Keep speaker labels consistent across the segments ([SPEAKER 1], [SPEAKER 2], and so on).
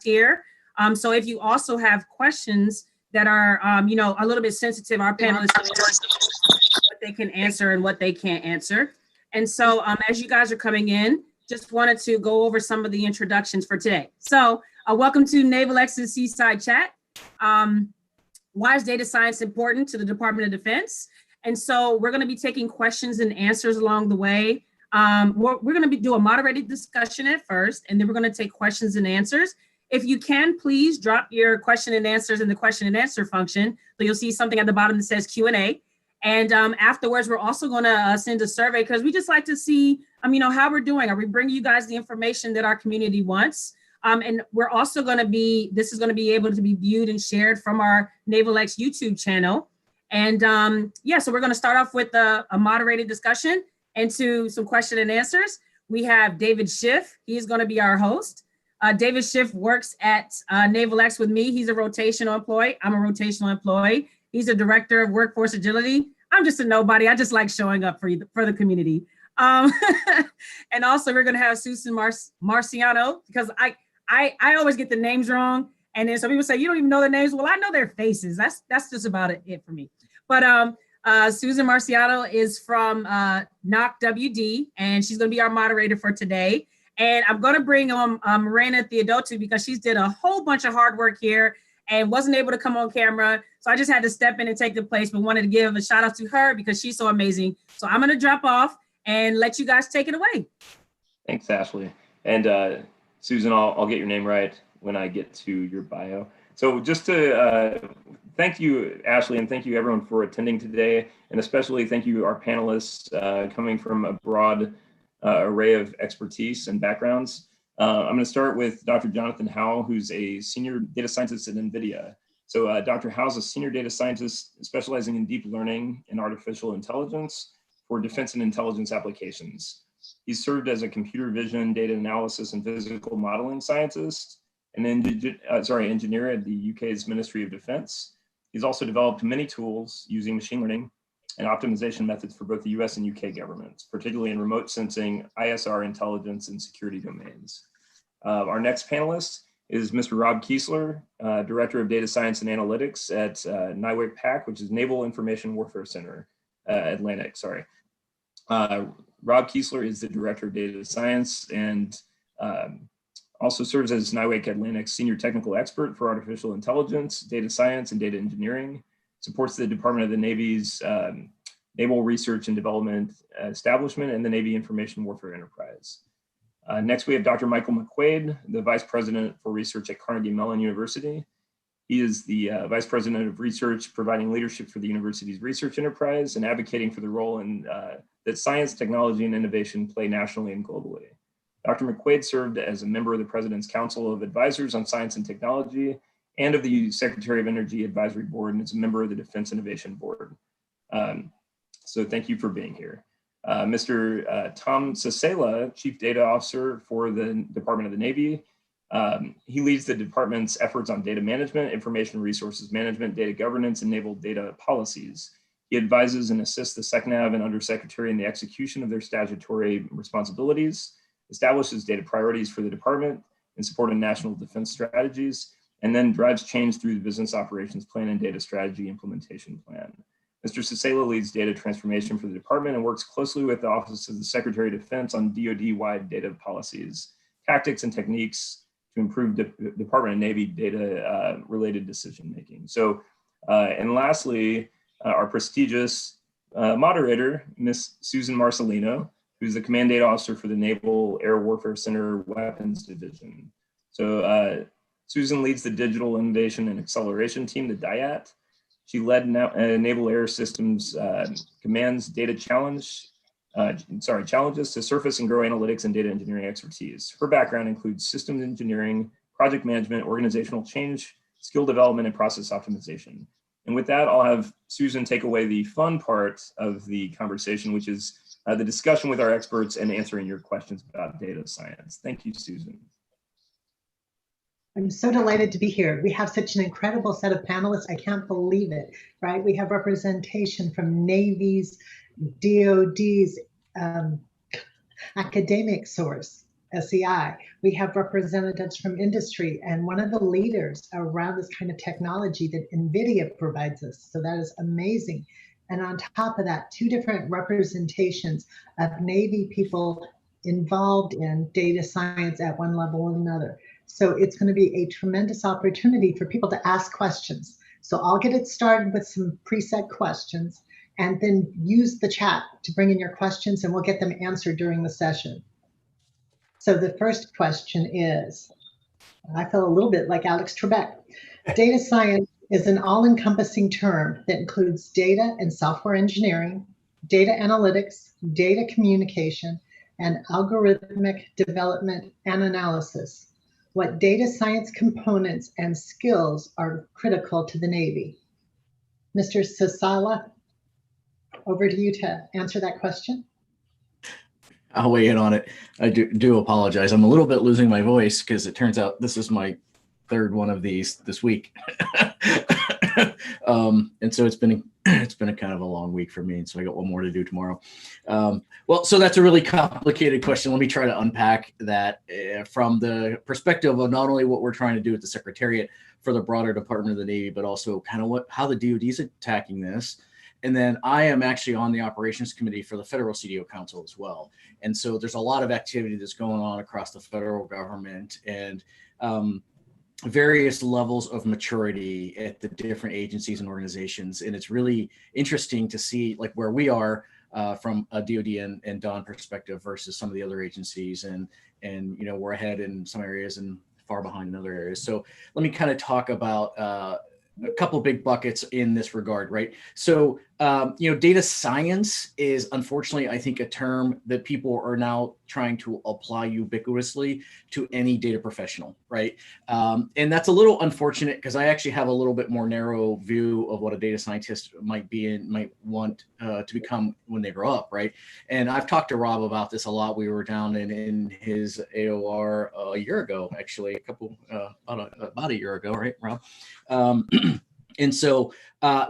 [SPEAKER 1] here. So if you also have questions that are, a little bit sensitive, our panelists, what they can answer and what they can't answer. And so as you guys are coming in, just wanted to go over some of the introductions for today. So welcome to Naval X's Seaside Chat. Why is data science important to the Department of Defense? And so we're going to be taking questions and answers along the way. We're going to do a moderated discussion at first, and then we're going to take questions and answers. If you can, please drop your question and answers in the question and answer function. So you'll see something at the bottom that says Q&A. And afterwards, we're also going to send a survey because we just like to see, how we're doing. Are we bringing you guys the information that our community wants? And we're also going to be, this is going to be able to be viewed and shared from our Naval X YouTube channel. And so we're going to start off with a moderated discussion into some question and answers. We have David Schiff. He's going to be our host. David Schiff works at Naval X with me. He's a rotational employee. I'm a rotational employee. He's a director of workforce agility. I'm just a nobody. I just like showing up for the community. And also we're going to have Susan Marciano, because I always get the names wrong. And then some people say, you don't even know their names. Well, I know their faces. That's just about it for me. But Susan Marciano is from NOC-WD, and she's going to be our moderator for today. And I'm going to bring on Miranda Theodotou because she's did a whole bunch of hard work here and wasn't able to come on camera. So I just had to step in and take the place, but wanted to give a shout out to her because she's so amazing. So I'm going to drop off and let you guys take it away.
[SPEAKER 2] Thanks, Ashley. And Susan, I'll get your name right when I get to your bio. So just to thank you, Ashley, and thank you everyone for attending today. And especially thank you, our panelists coming from a broad array of expertise and backgrounds. I'm going to start with Dr. Jonathan Howell, who's a senior data scientist at NVIDIA. So Dr. Howell's a senior data scientist specializing in deep learning and artificial intelligence for defense and intelligence applications. He's served as a computer vision, data analysis, and physical modeling scientist and engineer at the UK's Ministry of Defense. He's also developed many tools using machine learning and optimization methods for both the US and UK governments, particularly in remote sensing, ISR intelligence, and security domains. Our next panelist is Mr. Rob Kiesler, Director of Data Science and Analytics at NIWC PAC, which is Naval Information Warfare Center, Atlantic, sorry. Rob Kiesler is the Director of Data Science and also serves as NIWC Atlantic's Senior Technical Expert for Artificial Intelligence, Data Science, and Data Engineering, supports the Department of the Navy's Naval Research and Development Establishment and the Navy Information Warfare Enterprise. Next, we have Dr. Michael McQuaid, the Vice President for Research at Carnegie Mellon University. He is the Vice President of Research, providing leadership for the university's research enterprise and advocating for the role in, that science, technology, and innovation play nationally and globally. Dr. McQuaid served as a member of the President's Council of Advisors on Science and Technology and of the Secretary of Energy Advisory Board, and is a member of the Defense Innovation Board. So thank you for being here. Mr. Tom Sasela, Chief Data Officer for the Department of the Navy. He leads the department's efforts on data management, information resources management, data governance, and naval data policies. He advises and assists the SecNav and Undersecretary in the execution of their statutory responsibilities, establishes data priorities for the department in support of national defense strategies, and then drives change through the business operations plan and data strategy implementation plan. Mr. Sasela leads data transformation for the department and works closely with the Office of the Secretary of Defense on DoD-wide data policies, tactics, and techniques to improve Department of Navy data related decision making. So, and lastly, our prestigious moderator, Ms. Susan Marcelino, who's the Command Data Officer for the Naval Air Warfare Center Weapons Division. So Susan leads the Digital Innovation and Acceleration Team, the DIAT. She led Naval Air Systems Command's data challenges to surface and grow analytics and data engineering expertise. Her background includes systems engineering, project management, organizational change, skill development, and process optimization. And with that, I'll have Susan take away the fun part of the conversation, which is the discussion with our experts and answering your questions about data science. Thank you, Susan.
[SPEAKER 3] I'm so delighted to be here. We have such an incredible set of panelists. I can't believe it, right? We have representation from Navy's, DOD's, academic source, SEI. We have representatives from industry and one of the leaders around this kind of technology that NVIDIA provides us. So that is amazing. And on top of that, 2 different representations of Navy people involved in data science at one level or another. So it's going to be a tremendous opportunity for people to ask questions. So I'll get it started with some preset questions and then use the chat to bring in your questions and we'll get them answered during the session. So the first question is, I feel a little bit like Alex Trebek. Data science is an all-encompassing term that includes data and software engineering, data analytics, data communication, and algorithmic development and analysis. What data science components and skills are critical to the Navy? Mr. Sasala, over to you to answer that question.
[SPEAKER 4] I'll weigh in on it. I do apologize. I'm a little bit losing my voice because it turns out this is my 3rd one of these this week. And so it's been a kind of a long week for me. And so I got one more to do tomorrow. Well, so that's a really complicated question. Let me try to unpack that from the perspective of not only what we're trying to do at the Secretariat for the broader Department of the Navy, but also kind of how the DoD is attacking this. And then I am actually on the operations committee for the Federal CDO Council as well. And so there's a lot of activity that's going on across the federal government and various levels of maturity at the different agencies and organizations. And it's really interesting to see like where we are from a DoD and DoN perspective versus some of the other agencies. And you know, we're ahead in some areas and far behind in other areas. So let me kind of talk about a couple big buckets in this regard, right? So, you know, data science is unfortunately, I think, a term that people are now trying to apply ubiquitously to any data professional, right? And that's a little unfortunate because I actually have a little bit more narrow view of what a data scientist might be and might want to become when they grow up, right? And I've talked to Rob about this a lot. We were down in his AOR a year ago, actually, about a year ago, right, Rob? And so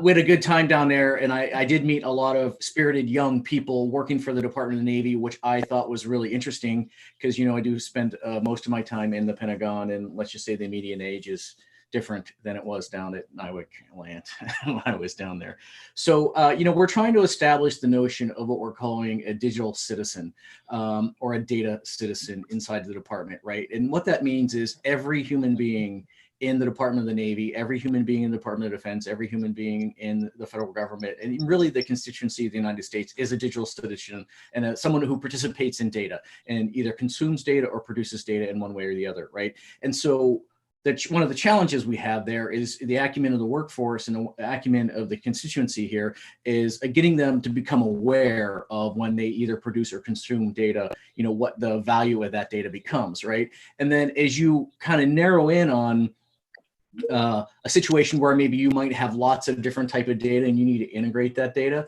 [SPEAKER 4] we had a good time down there, and I did meet a lot of spirited young people working for the Department of the Navy, which I thought was really interesting because, you know, I do spend most of my time in the Pentagon, and let's just say the median age is different than it was down at Nywick Land when I was down there. So, you know, we're trying to establish the notion of what we're calling a digital citizen or a data citizen inside the department, right? And what that means is every human being in the Department of the Navy, every human being in the Department of Defense, every human being in the federal government, and really the constituency of the United States is a digital citizen and someone who participates in data and either consumes data or produces data in one way or the other, right? And so one of the challenges we have there is the acumen of the workforce and the acumen of the constituency here is getting them to become aware of when they either produce or consume data, you know, what the value of that data becomes, right? And then as you kind of narrow in on a situation where maybe you might have lots of different type of data and you need to integrate that data,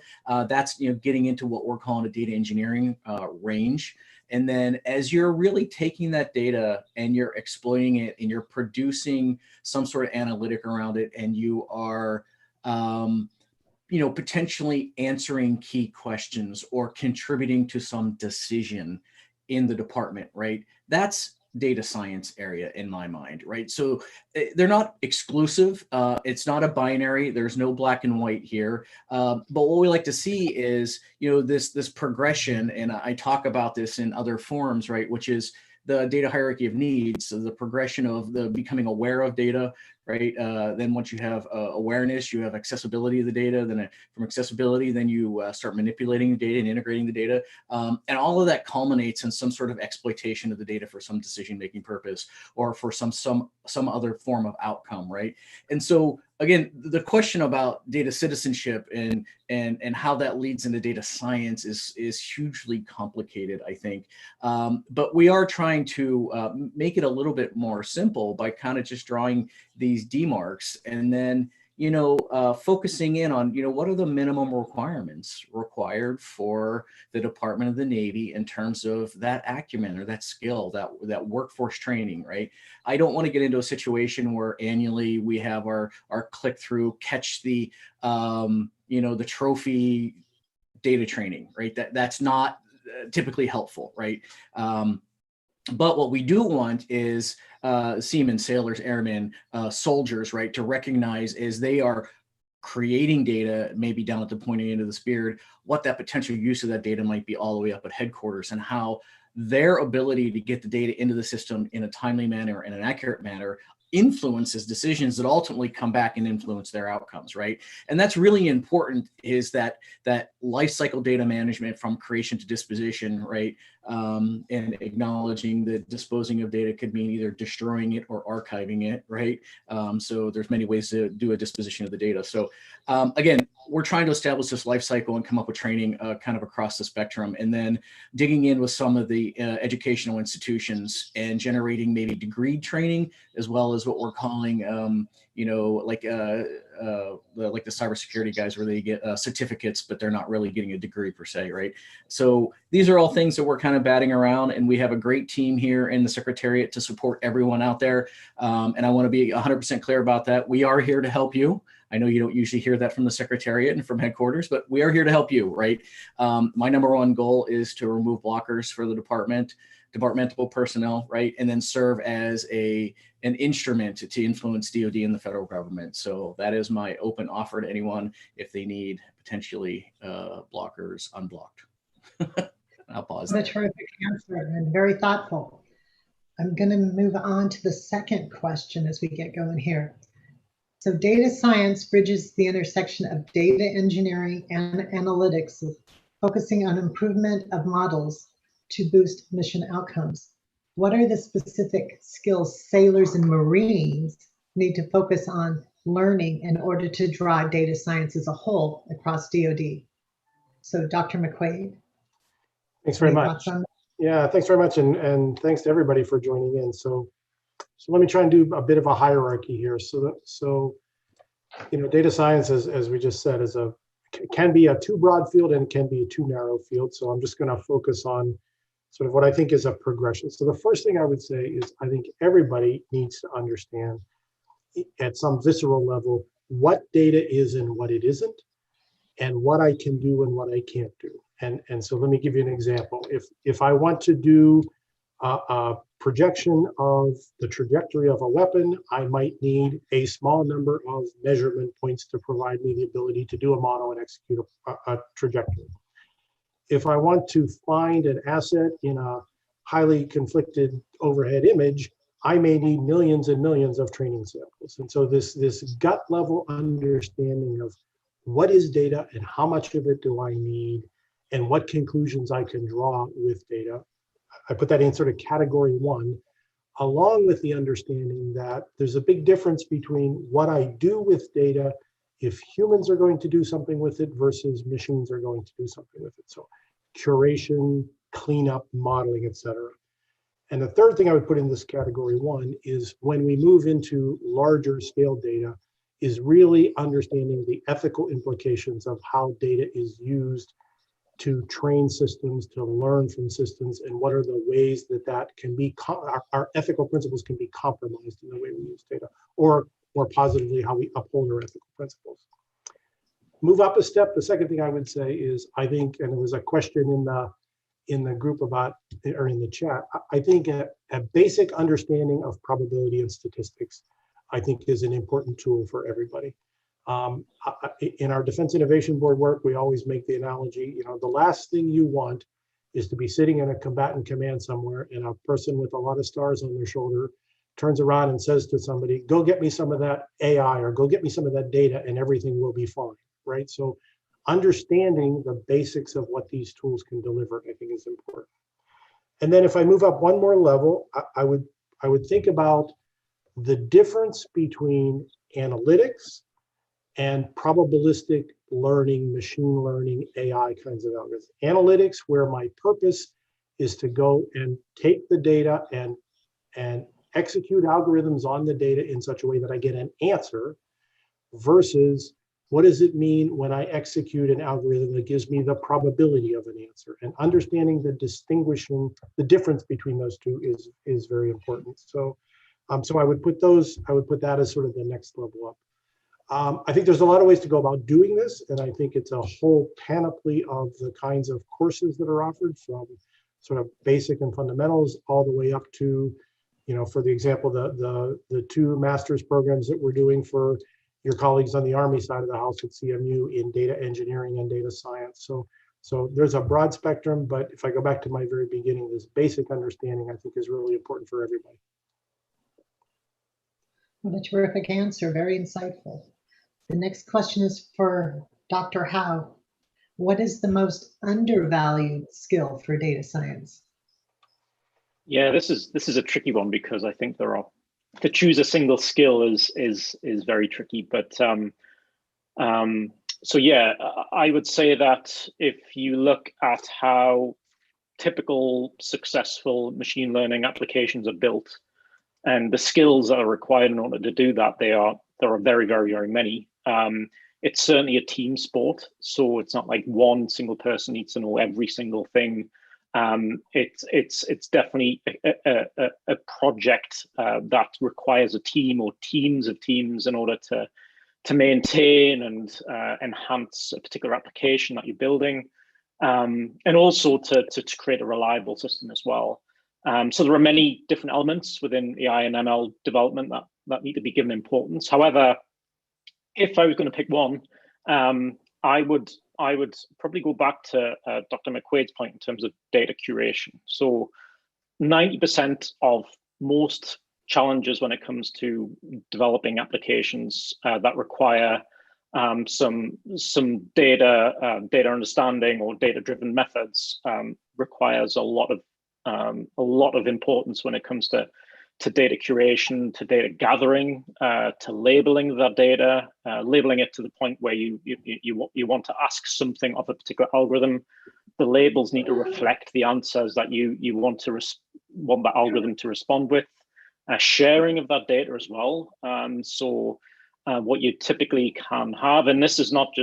[SPEAKER 4] that's, you know, getting into what we're calling a data engineering range. And then as you're really taking that data and you're exploiting it and you're producing some sort of analytic around it and you are, you know, potentially answering key questions or contributing to some decision in the department, right? That's data science area in my mind, right? So they're not exclusive. It's not a binary. There's no black and white here. But what we like to see is, you know, this progression, and I talk about this in other forums, right? Which is the data hierarchy of needs, so the progression of the becoming aware of data, right? Then once you have awareness, you have accessibility of the data. Then from accessibility, then you start manipulating the data and integrating the data. And all of that culminates in some sort of exploitation of the data for some decision-making purpose or for some other form of outcome, right? And so again, the question about data citizenship and how that leads into data science is hugely complicated, I think. But we are trying to make it a little bit more simple by kind of just drawing these demarcs and then, you know, focusing in on, you know, what are the minimum requirements required for the Department of the Navy in terms of that acumen or that skill, that workforce training, right? I don't want to get into a situation where annually we have our click-through catch the, you know, the trophy data training, right? That's not typically helpful, right? But what we do want is seamen, sailors, airmen, soldiers, right, to recognize as they are creating data, maybe down at the pointing end of the spear, what that potential use of that data might be all the way up at headquarters, and how their ability to get the data into the system in a timely manner and an accurate manner influences decisions that ultimately come back and influence their outcomes, right? And that's really important, is that life cycle data management from creation to disposition, right? And acknowledging that disposing of data could mean either destroying it or archiving it, right? So there's many ways to do a disposition of the data. So again, we're trying to establish this life cycle and come up with training kind of across the spectrum, and then digging in with some of the educational institutions and generating maybe degree training, as well as what we're calling, like the cybersecurity guys, where they get certificates, but they're not really getting a degree per se, right? So these are all things that we're kind of batting around, and we have a great team here in the Secretariat to support everyone out there. And I want to be 100% clear about that. We are here to help you. I know you don't usually hear that from the Secretariat and from headquarters, but we are here to help you, right? My number one goal is to remove blockers for the departmental personnel, right? And then serve as an instrument to influence DoD and the federal government. So that is my open offer to anyone if they need potentially blockers unblocked. I'll pause
[SPEAKER 3] What a
[SPEAKER 4] there.
[SPEAKER 3] terrific answer and very thoughtful. I'm going to move on to the second question as we get going here. So data science bridges the intersection of data engineering and analytics, focusing on improvement of models to boost mission outcomes. What are the specific skills sailors and Marines need to focus on learning in order to drive data science as a whole across DoD? So Dr. McQuaid.
[SPEAKER 5] Thanks very
[SPEAKER 3] any
[SPEAKER 5] much.
[SPEAKER 3] thoughts on
[SPEAKER 5] Yeah, thanks very much, and thanks to everybody for joining in. So let me try and do a bit of a hierarchy here. So data science, as we just said, can be a too broad field and can be a too narrow field. So I'm just going to focus on sort of what I think is a progression. So the first thing I would say is I think everybody needs to understand at some visceral level what data is and what it isn't, and what I can do and what I can't do. And so let me give you an example. If I want to do a projection of the trajectory of a weapon, I might need a small number of measurement points to provide me the ability to do a model and execute a trajectory. If I want to find an asset in a highly conflicted overhead image, I may need millions and millions of training samples. And so this gut level understanding of what is data and how much of it do I need and what conclusions I can draw with data, I put that in sort of category one, along with the understanding that there's a big difference between what I do with data if humans are going to do something with it versus machines are going to do something with it. So curation, cleanup, modeling, etc. And the third thing I would put in this category one is when we move into larger scale data, is really understanding the ethical implications of how data is used to train systems, to learn from systems, and what are the ways that can be, our ethical principles can be compromised in the way we use data, or more positively, how we uphold our ethical principles. Move up a step, the second thing I would say is, I think, and there was a question in the group about, or in the chat, I think a basic understanding of probability and statistics, I think, is an important tool for everybody. In our Defense Innovation Board work, we always make the analogy, the last thing you want is to be sitting in a combatant command somewhere and a person with a lot of stars on their shoulder turns around and says to somebody, go get me some of that AI or go get me some of that data and everything will be fine, right? So understanding the basics of what these tools can deliver, I think, is important. And then if I move up one more level, I would think about the difference between analytics and probabilistic learning, machine learning, AI kinds of algorithms. Analytics, where my purpose is to go and take the data and execute algorithms on the data in such a way that I get an answer, versus what does it mean when I execute an algorithm that gives me the probability of an answer? And understanding the difference between those two is very important. So I would put that as sort of the next level up. I think there's a lot of ways to go about doing this, and I think it's a whole panoply of the kinds of courses that are offered, sort of basic and fundamentals all the way up to, you know, for the example, the two master's programs that we're doing for your colleagues on the Army side of the house at CMU in data engineering and data science. So there's a broad spectrum, but if I go back to my very beginning, this basic understanding I think is really important for everybody.
[SPEAKER 3] What a terrific answer, very insightful. The next question is for Dr. Howe. What is the most undervalued skill for data science?
[SPEAKER 6] Yeah, this is a tricky one because I think there are, to choose a single skill is very tricky. But so yeah, I would say that if you look at how typical successful machine learning applications are built and the skills that are required in order to do that, there are very, very, very many. It's certainly a team sport, so it's not like one single person needs to know every single thing. It's definitely a project that requires a team or teams of teams in order to maintain and enhance a particular application that you're building, and also to create a reliable system as well. So there are many different elements within AI and ML development that need to be given importance. However, if I was going to pick one, I would probably go back to Dr. McQuaid's point in terms of data curation. So 90% of most challenges when it comes to developing applications that require some data understanding or data-driven methods requires a lot of importance when it comes to data curation, to data gathering, to labeling that data, labeling it to the point where you want to ask something of a particular algorithm. The labels need to reflect the answers that you want that algorithm to respond with. Sharing of that data as well. So what you typically can have, and this is not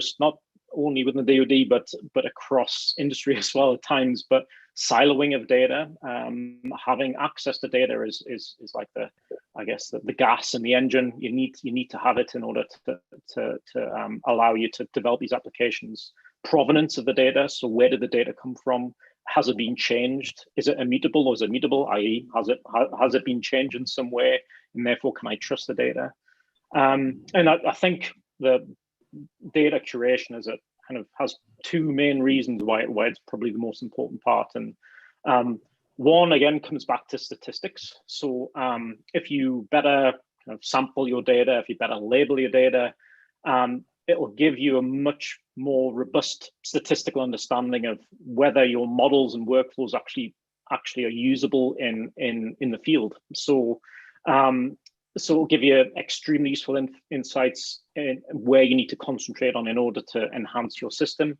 [SPEAKER 6] only within the DoD, but across industry as well at times, but siloing of data, having access to data is like the gas in the engine. You need to have it in order to allow you to develop these applications. Provenance of the data, so where did the data come from? Has it been changed? Is it immutable or is it mutable? I.e., has it been changed in some way, and therefore can I trust the data? And I think the data curation has two main reasons why it's probably the most important part. And one, again, comes back to statistics. So if you better kind of sample your data, if you better label your data, it will give you a much more robust statistical understanding of whether your models and workflows actually are usable in the field. So it'll give you extremely useful insights in where you need to concentrate on in order to enhance your system.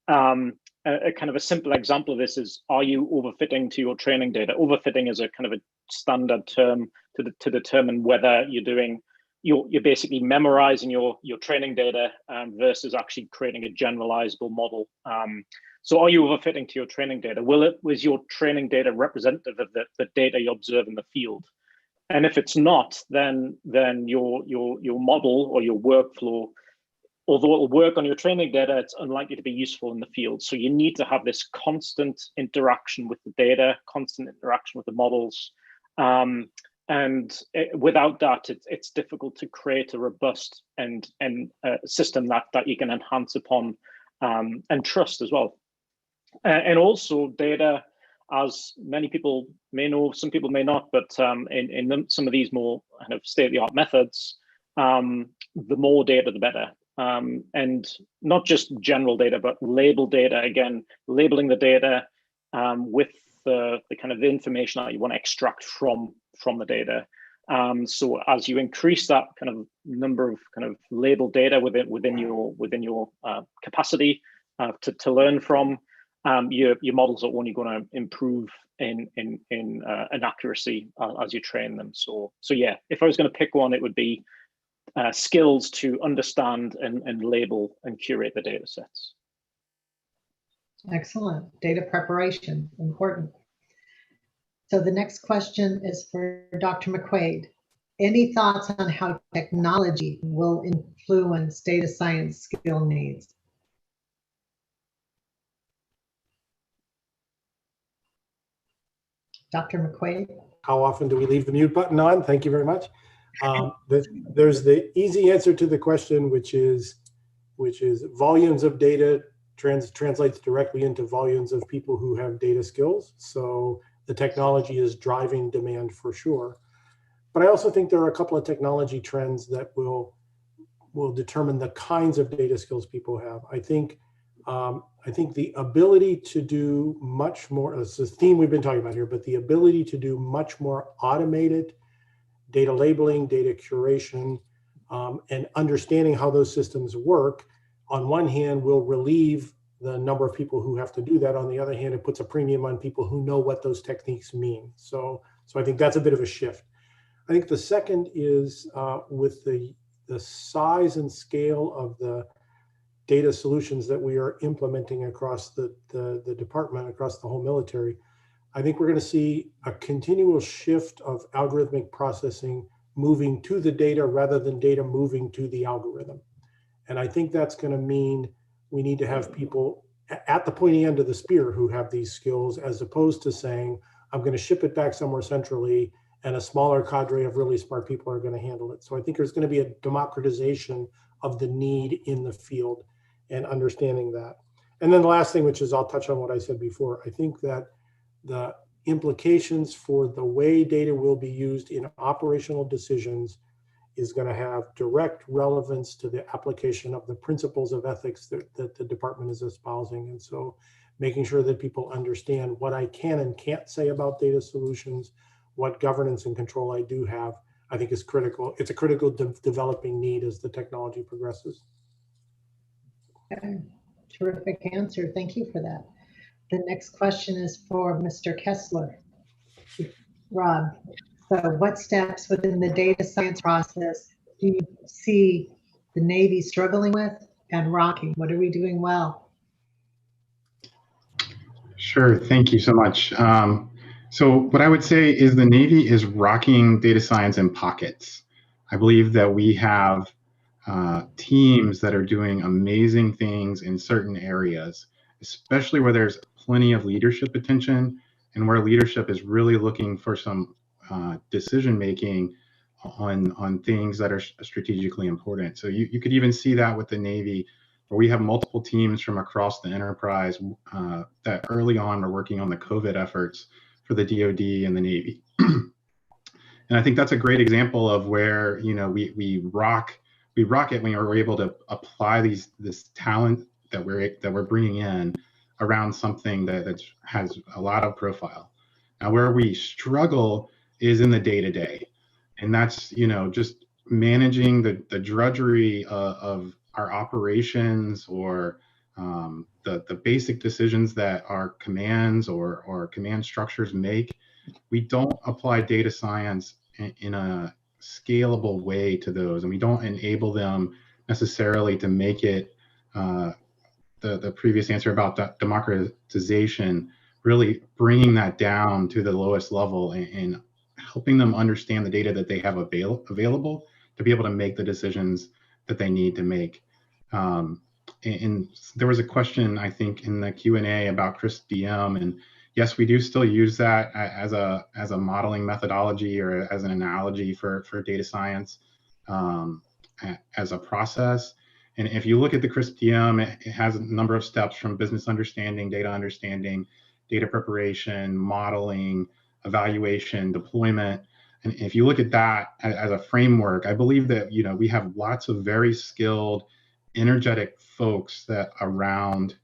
[SPEAKER 6] A kind of a simple example of this is, are you overfitting to your training data? Overfitting is a kind of a standard term to determine whether you're basically memorizing your training data versus actually creating a generalizable model. So are you overfitting to your training data? Was your training data representative of the data you observe in the field? And if it's not, then your model or your workflow, although it will work on your training data, it's unlikely to be useful in the field. So you need to have this constant interaction with the data, constant interaction with the models. Without that, it's difficult to create a robust and system that you can enhance upon and trust as well. And also data, as many people may know, some people may not, but in some of these more kind of state-of-the-art methods, the more data, the better. And not just general data, but labeled data. Again, labeling the data with the kind of information that you want to extract from the data. So as you increase that kind of number of kind of labeled data within your capacity to learn from, your models are only going to improve in accuracy as you train them. So yeah, if I was going to pick one, it would be skills to understand and label and curate the data sets.
[SPEAKER 3] Excellent. Data preparation, important. So the next question is for Dr. McQuaid. Any thoughts on how technology will influence data science skill needs? Dr. McQuaid?
[SPEAKER 5] How often do we leave the mute button on? Thank you very much. There's the easy answer to the question, which is volumes of data translates directly into volumes of people who have data skills. So the technology is driving demand for sure. But I also think there are a couple of technology trends that will determine the kinds of data skills people have. I think the ability to do much more, it's a theme we've been talking about here, but the ability to do much more automated data labeling, data curation, and understanding how those systems work, on one hand, will relieve the number of people who have to do that. On the other hand, it puts a premium on people who know what those techniques mean. So I think that's a bit of a shift. I think the second is with the size and scale of the data solutions that we are implementing across the department, across the whole military. I think we're going to see a continual shift of algorithmic processing moving to the data rather than data moving to the algorithm. And I think that's going to mean we need to have people at the pointy end of the spear who have these skills, as opposed to saying, I'm going to ship it back somewhere centrally and a smaller cadre of really smart people are going to handle it. So I think there's going to be a democratization of the need in the field and understanding that. And then the last thing, which is I'll touch on what I said before, I think that the implications for the way data will be used in operational decisions is going to have direct relevance to the application of the principles of ethics that the department is espousing. And so making sure that people understand what I can and can't say about data solutions, what governance and control I do have, I think is critical. It's a critical developing need as the technology progresses.
[SPEAKER 3] Okay. Terrific answer. Thank you for that. The next question is for Mr. Kessler. Rob, so what steps within the data science process do you see the Navy struggling with and rocking? What are we doing well?
[SPEAKER 7] Sure, thank you so much. So what I would say is the Navy is rocking data science in pockets. I believe that we have teams that are doing amazing things in certain areas, especially where there's plenty of leadership attention and where leadership is really looking for some decision making on things that are strategically important. So you could even see that with the Navy, where we have multiple teams from across the enterprise that early on are working on the COVID efforts for the DoD and the Navy. And I think that's a great example of where we rock it when we're able to apply this talent that we're bringing in around something that has a lot of profile. Now, where we struggle is in the day-to-day, and that's just managing the drudgery of our operations, or the basic decisions that our commands or command structures make. We don't apply data science in a scalable way to those, and we don't enable them necessarily to make it the previous answer about democratization, really bringing that down to the lowest level and helping them understand the data that they have available to be able to make the decisions that they need to make. And there was a question, I think, in the Q&A about CRISP-DM, and yes, we do still use that as a modeling methodology or as an analogy for data science as a process. And if you look at the CRISP-DM, it has a number of steps from business understanding, data preparation, modeling, evaluation, deployment. And if you look at that as a framework, I believe that we have lots of very skilled, energetic folks that around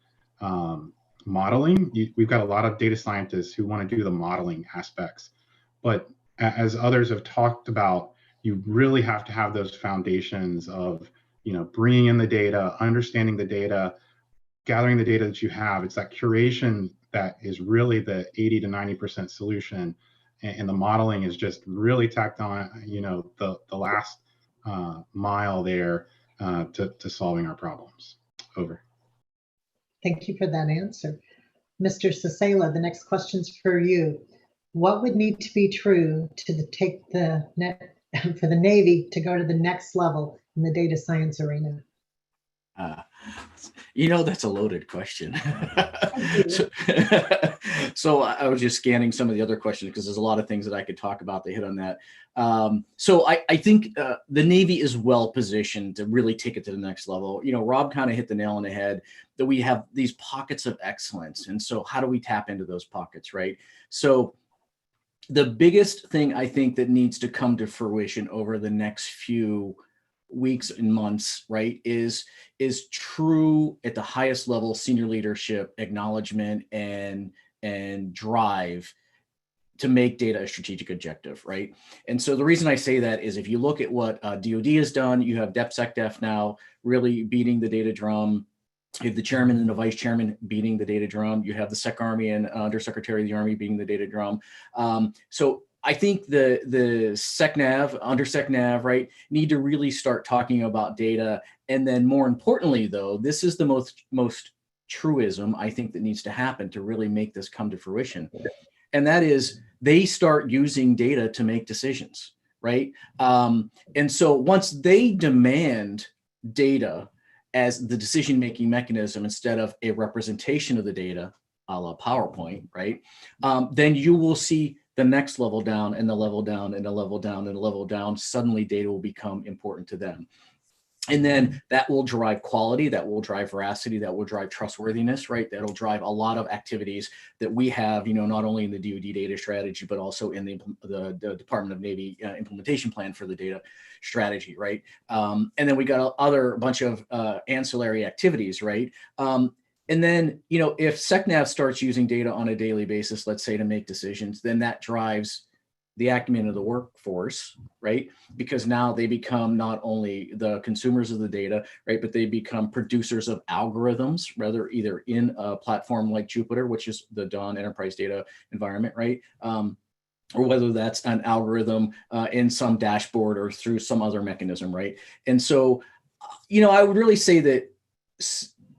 [SPEAKER 7] modeling. We've got a lot of data scientists who want to do the modeling aspects, but as others have talked about, you really have to have those foundations of bringing in the data, understanding the data, gathering the data that you have. It's that curation that is really the 80 to 90% solution, and the modeling is just really tacked on the last mile there to solving our problems. Over.
[SPEAKER 3] Thank you for that answer. Mr. Sasela, the next question's for you. What would need to be true for the Navy to go to the next level in the data science arena?
[SPEAKER 4] That's a loaded question. So I was just scanning some of the other questions because there's a lot of things that I could talk about. They hit on that. So I think the Navy is well positioned to really take it to the next level. Rob kind of hit the nail on the head that we have these pockets of excellence. And so how do we tap into those pockets, right? So the biggest thing I think that needs to come to fruition over the next few weeks and months, right, is true at the highest level senior leadership acknowledgement and drive to make data a strategic objective, right? And so the reason I say that is if you look at what DoD has done, you have DepSecDef now really beating the data drum. You have the chairman and the vice chairman beating the data drum. You have the Sec Army and Undersecretary of the Army beating the data drum. So I think the SecNav, UnderSecNav, right, need to really start talking about data. And then more importantly, though, this is the most truism I think that needs to happen to really make this come to fruition. And that is they start using data to make decisions, right? And so once they demand data as the decision-making mechanism instead of a representation of the data, a la PowerPoint, right? Then you will see the next level down and the level down and the level down and the level down. Suddenly data will become important to them. And then that will drive quality, that will drive veracity, that will drive trustworthiness, right? That'll drive a lot of activities that we have, not only in the DoD data strategy, but also in the Department of Navy implementation plan for the data strategy, right? And then we got a bunch of ancillary activities, right? And then, if SecNav starts using data on a daily basis, let's say to make decisions, then that drives the acumen of the workforce, right? Because now they become not only the consumers of the data, right, but they become producers of algorithms, rather either in a platform like Jupyter, which is the DoN enterprise data environment, right? Or whether that's an algorithm in some dashboard or through some other mechanism, right? And so, I would really say that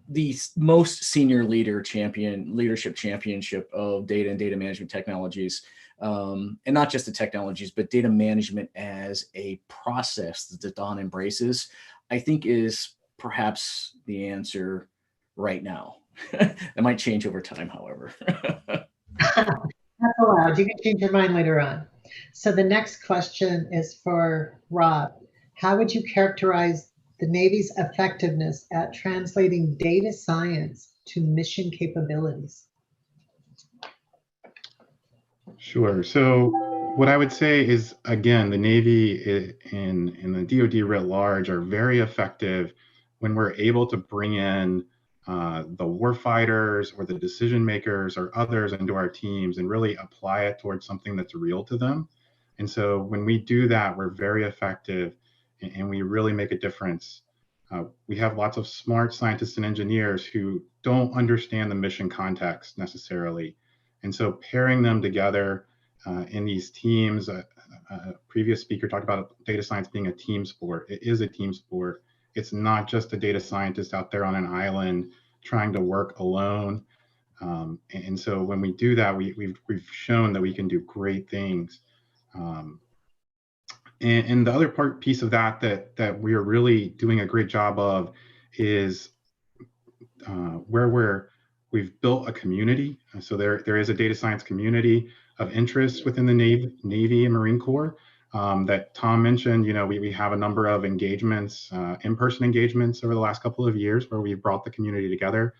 [SPEAKER 4] the most senior leadership championship of data and data management technologies, and not just the technologies, but data management as a process that the DoN embraces, I think is perhaps the answer right now. That might change over time, however.
[SPEAKER 3] That's allowed. You can change your mind later on. So the next question is for Rob. How would you characterize the Navy's effectiveness at translating data science to mission capabilities?
[SPEAKER 7] Sure. So what I would say is, again, the Navy and the DoD writ large are very effective when we're able to bring in the warfighters or the decision makers or others into our teams and really apply it towards something that's real to them. And so when we do that, we're very effective and we really make a difference. We have lots of smart scientists and engineers who don't understand the mission context necessarily. And so pairing them together in these teams, a previous speaker talked about data science being a team sport. It is a team sport. It's not just a data scientist out there on an island trying to work alone. And so when we do that, we've shown that we can do great things. And the other piece of that we are really doing a great job of is where we've built a community. So there is a data science community of interest within the Navy and Marine Corps that Tom mentioned. We have a number of engagements, in-person engagements over the last couple of years where we've brought the community together,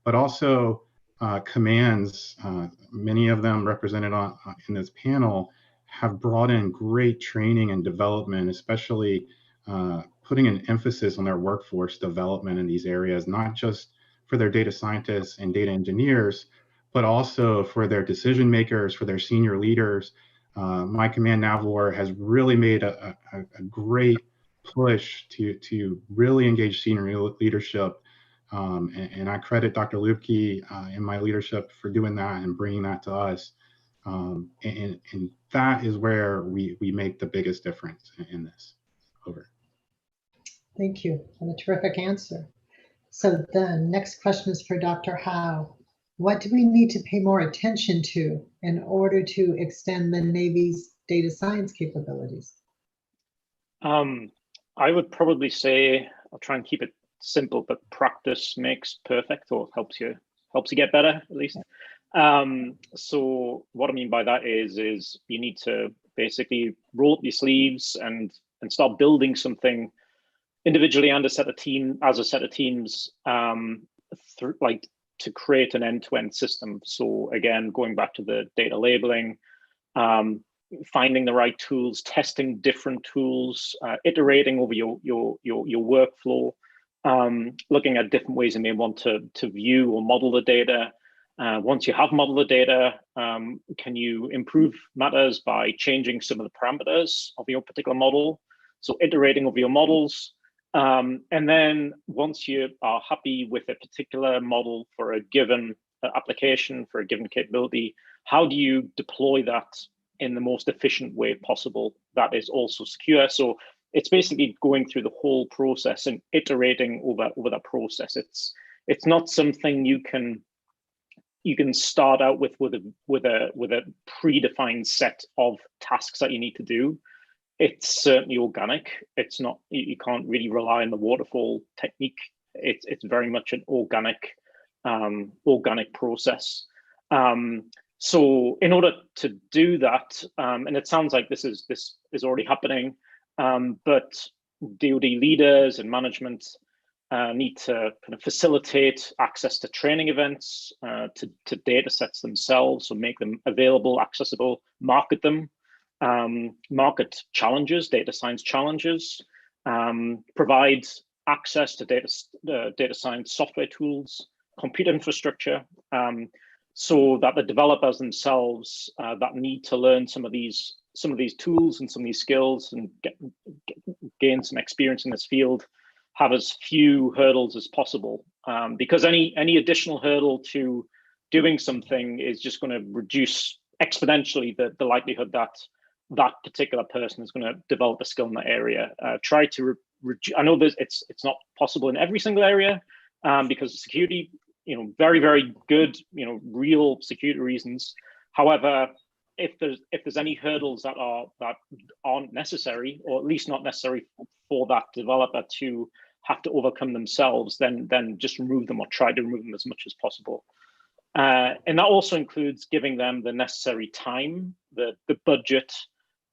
[SPEAKER 7] but also commands, many of them represented in this panel, have brought in great training and development, especially putting an emphasis on their workforce development in these areas, not just for their data scientists and data engineers, but also for their decision makers, for their senior leaders. My command NAVWAR has really made a great push to really engage senior leadership. And I credit Dr. Lubke and my leadership for doing that and bringing that to us. And that is where we make the biggest difference in this. Over.
[SPEAKER 3] Thank you. And a terrific answer. So the next question is for Dr. Howe. What do we need to pay more attention to in order to extend the Navy's data science capabilities?
[SPEAKER 6] I would probably say, I'll try and keep it simple, but practice makes perfect, or helps you get better at least. So what I mean by that is you need to basically roll up your sleeves and start building something individually and as a set of teams, like to create an end-to-end system. So again, going back to the data labeling, finding the right tools, testing different tools, iterating over your workflow, looking at different ways you may want to view or model the data. Once you have modeled the data, can you improve matters by changing some of the parameters of your particular model? So iterating over your models. And then once you are happy with a particular model for a given application, for a given capability, how do you deploy that in the most efficient way possible that is also secure? So it's basically going through the whole process and iterating over that process. It's not something you can start out with a predefined set of tasks that you need to do. It's certainly organic. It's not, you can't really rely on the waterfall technique. It's very much an organic process. So in order to do that, and it sounds like this is already happening, but DoD leaders and management need to kind of facilitate access to training events, to data sets themselves, so make them available, accessible, market them, market challenges, data science challenges, provide access to data science software tools, compute infrastructure, so that the developers themselves that need to learn some of these tools and some of these skills and gain some experience in this field have as few hurdles as possible, because any additional hurdle to doing something is just going to reduce exponentially the likelihood that that particular person is going to develop a skill in that area. Try to I know it's not possible in every single area, because of security, very, very good, real security reasons. However, if there's any hurdles that aren't necessary, or at least not necessary for that developer to have to overcome themselves, then just remove them, or try to remove them as much as possible. And that also includes giving them the necessary time, the budget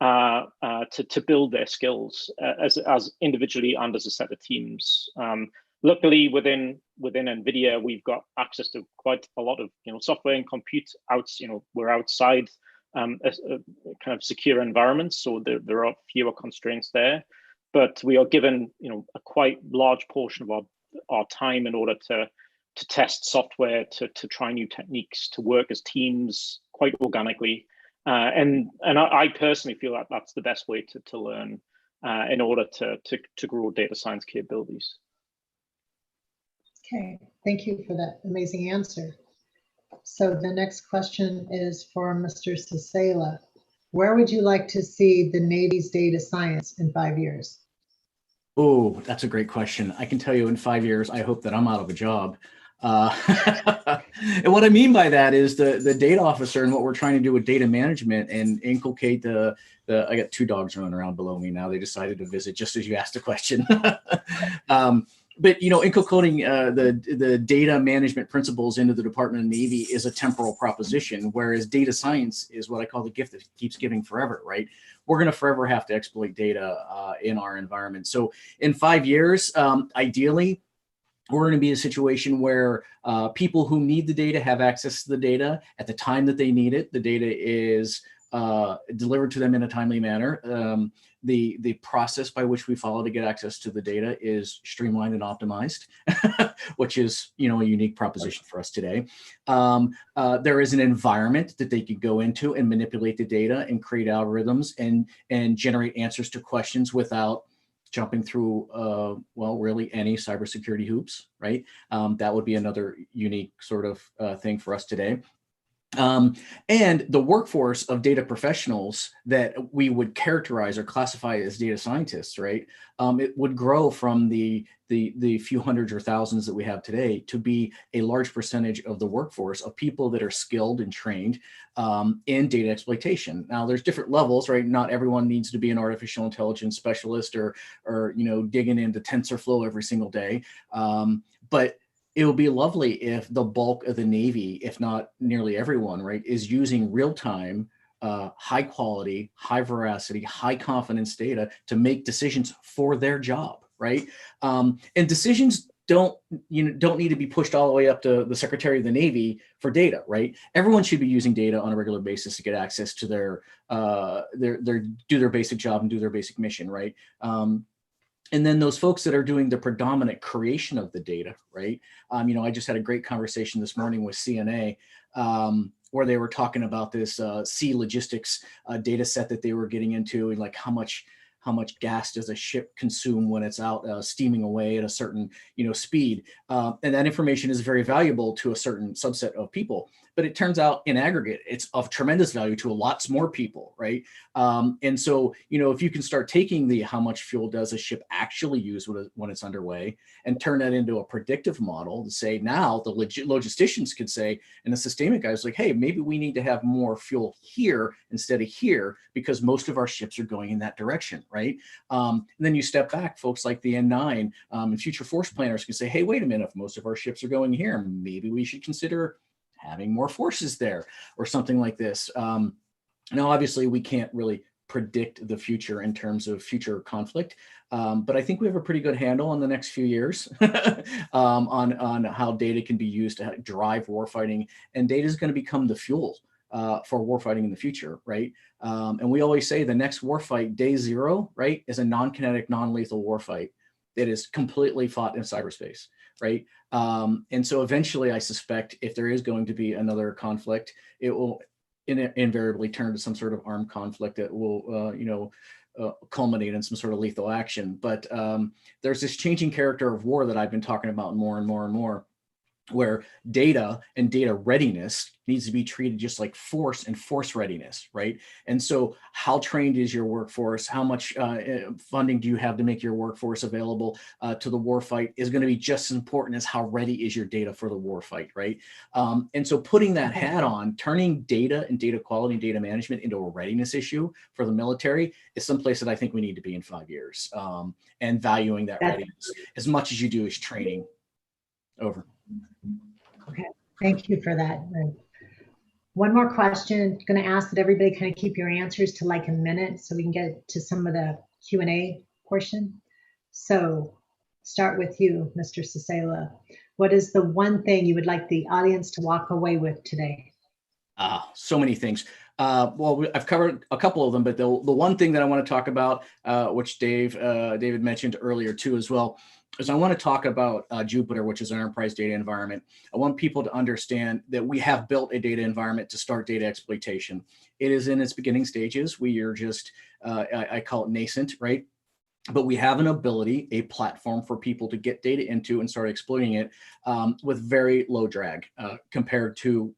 [SPEAKER 6] to build their skills as individually and as a set of teams. Luckily, within NVIDIA, we've got access to quite a lot of software and compute we're outside kind of secure environments, so there are fewer constraints there. But we are given a quite large portion of our time in order to test software, to try new techniques, to work as teams quite organically. And I personally feel that that's the best way to learn in order to grow data science capabilities.
[SPEAKER 3] Okay, thank you for that amazing answer. So the next question is for Mr. Sasela. Where would you like to see the Navy's data science in 5 years?
[SPEAKER 4] Oh, that's a great question. I can tell you in 5 years, I hope that I'm out of a job. And what I mean by that is the data officer and what we're trying to do with data management and inculcate I got 2 dogs running around below me now. They decided to visit just as you asked the question. But inculcating the data management principles into the Department of Navy is a temporal proposition, whereas data science is what I call the gift that keeps giving forever, right? We're going to forever have to exploit data in our environment. So in 5 years, ideally, we're going to be in a situation where people who need the data have access to the data at the time that they need it. The data is delivered to them in a timely manner. The process by which we follow to get access to the data is streamlined and optimized, which is a unique proposition for us today. There is an environment that they could go into and manipulate the data and create algorithms and generate answers to questions without jumping through, really any cybersecurity hoops, right? That would be another unique sort of thing for us today. And the workforce of data professionals that we would characterize or classify as data scientists, right? It would grow from the few hundreds or thousands that we have today to be a large percentage of the workforce of people that are skilled and trained in data exploitation. Now, there's different levels, right? Not everyone needs to be an artificial intelligence specialist or digging into TensorFlow every single day, but it would be lovely if the bulk of the Navy, if not nearly everyone, right, is using real-time, high quality, high veracity, high confidence data to make decisions for their job, right? And decisions don't need to be pushed all the way up to the Secretary of the Navy for data, right? Everyone should be using data on a regular basis to get access to their do their basic job and do their basic mission, right? And then those folks that are doing the predominant creation of the data, right? I just had a great conversation this morning with CNA where they were talking about this sea logistics data set that they were getting into, and like how much gas does a ship consume when it's out steaming away at a certain speed, and that information is very valuable to a certain subset of people. But it turns out in aggregate, it's of tremendous value to lots more people, right? And so, if you can start taking the how much fuel does a ship actually use when it's underway and turn that into a predictive model to say, now the logisticians could say, and the sustainment guys like, hey, maybe we need to have more fuel here instead of here because most of our ships are going in that direction, right? And then you step back, folks like the N9 and future force planners can say, hey, wait a minute, if most of our ships are going here, maybe we should consider having more forces there or something like this. Now, obviously, we can't really predict the future in terms of future conflict, but I think we have a pretty good handle on the next few years on how data can be used to drive warfighting, and data is going to become the fuel for warfighting in the future, right? And we always say the next warfight, day zero, right, is a non-kinetic, non-lethal warfight that is completely fought in cyberspace, right? And so eventually, I suspect if there is going to be another conflict, it will invariably turn to some sort of armed conflict that will, culminate in some sort of lethal action. But there's this changing character of war that I've been talking about more and more and more, where data and data readiness needs to be treated just like force and force readiness, right? And so how trained is your workforce? How much funding do you have to make your workforce available to the warfight is going to be just as important as how ready is your data for the warfight, right? And so putting that hat on, turning data and data quality and data management into a readiness issue for the military is someplace that I think we need to be in 5 years, and valuing that readiness as much as you do as training. Over.
[SPEAKER 3] Okay, thank you for that. One more question. I'm going to ask that everybody kind of keep your answers to like a minute so we can get to some of the Q&A portion. So start with you, Mr. Sisela. What is the one thing you would like the audience to walk away with today?
[SPEAKER 4] So many things. Well, I've covered a couple of them, but the one thing that I want to talk about, which David mentioned earlier too as well, is I want to talk about Jupyter, which is an enterprise data environment. I want people to understand that we have built a data environment to start data exploitation. It is in its beginning stages. We are just, I call it nascent, right? But we have an ability, a platform for people to get data into and start exploiting it with very low drag compared to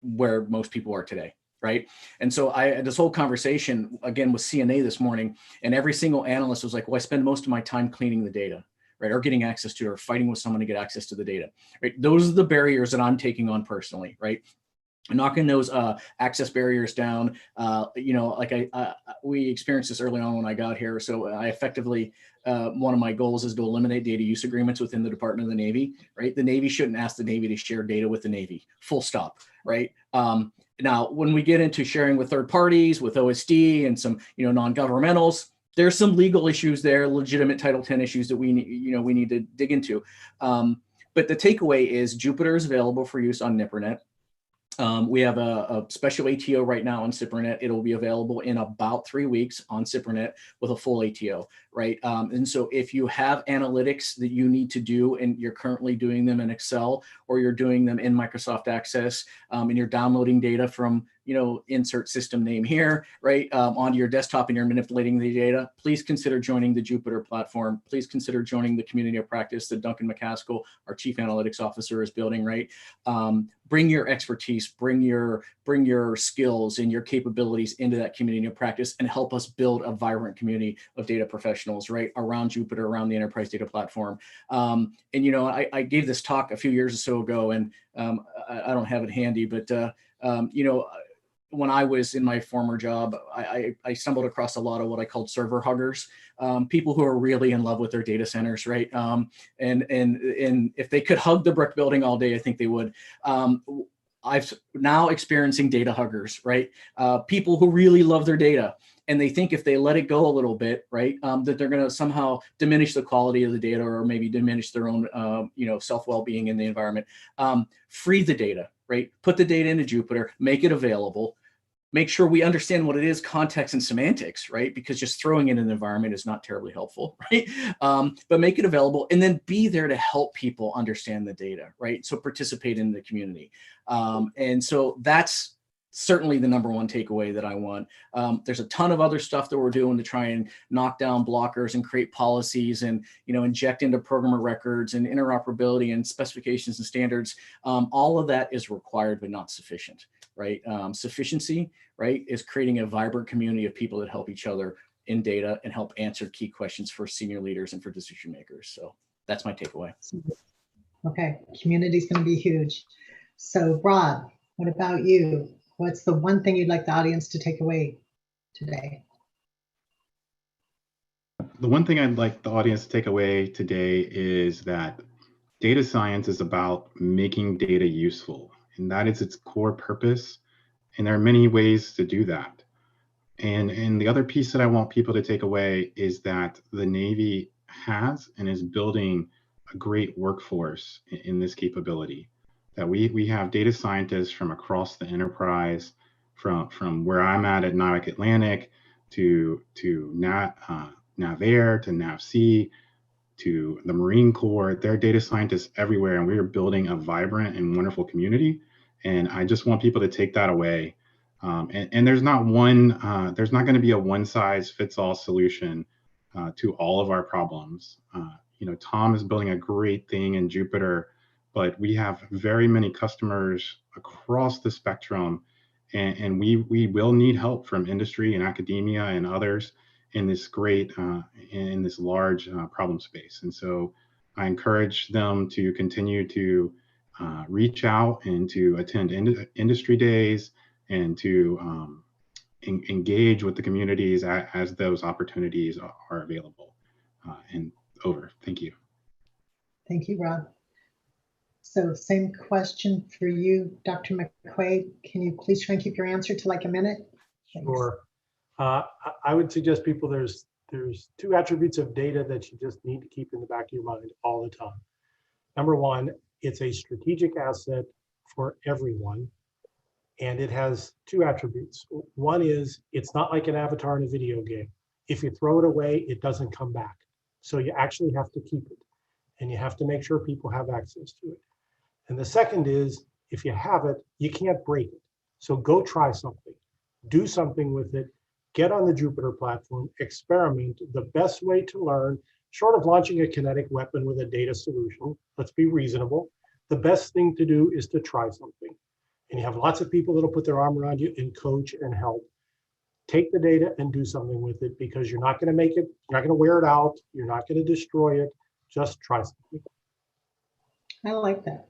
[SPEAKER 4] where most people are today. Right. And so I had this whole conversation again with CNA this morning, and every single analyst was like, well, I spend most of my time cleaning the data, right, or getting access to it, or fighting with someone to get access to the data, right? Those are the barriers that I'm taking on personally, right? Knocking those access barriers down. We experienced this early on when I got here. So I effectively, one of my goals is to eliminate data use agreements within the Department of the Navy, right? The Navy shouldn't ask the Navy to share data with the Navy, full stop, right? Now, when we get into sharing with third parties, with OSD and some, non-governmentals, there's some legal issues there, legitimate Title 10 issues that we need to dig into. But the takeaway is Jupyter is available for use on NIPRNet. We have a special ATO right now on CIPRNet. It'll be available in about 3 weeks on CIPRNet with a full ATO. right? And so if you have analytics that you need to do and you're currently doing them in Excel or you're doing them in Microsoft Access, and you're downloading data from, insert system name here, right, onto your desktop and you're manipulating the data, please consider joining the Jupyter platform. Please consider joining the community of practice that Duncan McCaskill, our Chief Analytics Officer, is building, right? Bring your expertise, bring your skills and your capabilities into that community of practice and help us build a vibrant community of data professionals, right, around Jupyter, around the enterprise data platform. I gave this talk a few years or so ago, and I don't have it handy, but when I was in my former job, I stumbled across a lot of what I called server huggers, people who are really in love with their data centers, right? And if they could hug the brick building all day, I think they would. I've now experiencing data huggers, right? People who really love their data, and they think if they let it go a little bit, right, that they're going to somehow diminish the quality of the data or maybe diminish their own, self-well-being in the environment. Free the data, right? Put the data into Jupyter, make it available. Make sure we understand what it is, context and semantics, right? Because just throwing it in the environment is not terribly helpful, right? But make it available and then be there to help people understand the data, right? So participate in the community. And so that's certainly the number one takeaway that I want. There's a ton of other stuff that we're doing to try and knock down blockers and create policies and, inject into programmer records and interoperability and specifications and standards. All of that is required, but not sufficient, right? Sufficiency, right, is creating a vibrant community of people that help each other in data and help answer key questions for senior leaders and for decision makers. So that's my takeaway.
[SPEAKER 3] Okay, community is going to be huge. So Rob, what about you? What's the one thing you'd like the audience to take away today?
[SPEAKER 7] The one thing I'd like the audience to take away today is that data science is about making data useful, and that is its core purpose. And there are many ways to do that. And the other piece that I want people to take away is that the Navy has and is building a great workforce in this capability. That we have data scientists from across the enterprise, from where I'm at NAVIC Atlantic to NAVAIR to NAVC to the Marine Corps. There are data scientists everywhere, and we are building a vibrant and wonderful community. And I just want people to take that away. And there's not going to be a one size fits all solution to all of our problems. Tom is building a great thing in Jupyter, but we have very many customers across the spectrum, and we will need help from industry and academia and others in this in this large problem space. And so I encourage them to continue to reach out and to attend industry days and to engage with the communities as those opportunities are available. And over. Thank you.
[SPEAKER 3] Thank you, Rob. So same question for you, Dr. McQuaid. Can you please try and keep your answer to like a minute? Thanks.
[SPEAKER 5] Sure. I would suggest people there's two attributes of data that you just need to keep in the back of your mind all the time. Number one, it's a strategic asset for everyone, and it has two attributes. One is it's not like an avatar in a video game. If you throw it away, it doesn't come back. So you actually have to keep it, and you have to make sure people have access to it. And the second is, if you have it, you can't break it. So go try something, do something with it, get on the Jupyter platform, experiment. The best way to learn, short of launching a kinetic weapon with a data solution, let's be reasonable, the best thing to do is to try something. And you have lots of people that'll put their arm around you and coach and help. Take the data and do something with it, because you're not going to make it, you're not going to wear it out, you're not going to destroy it. Just try something.
[SPEAKER 3] I like that.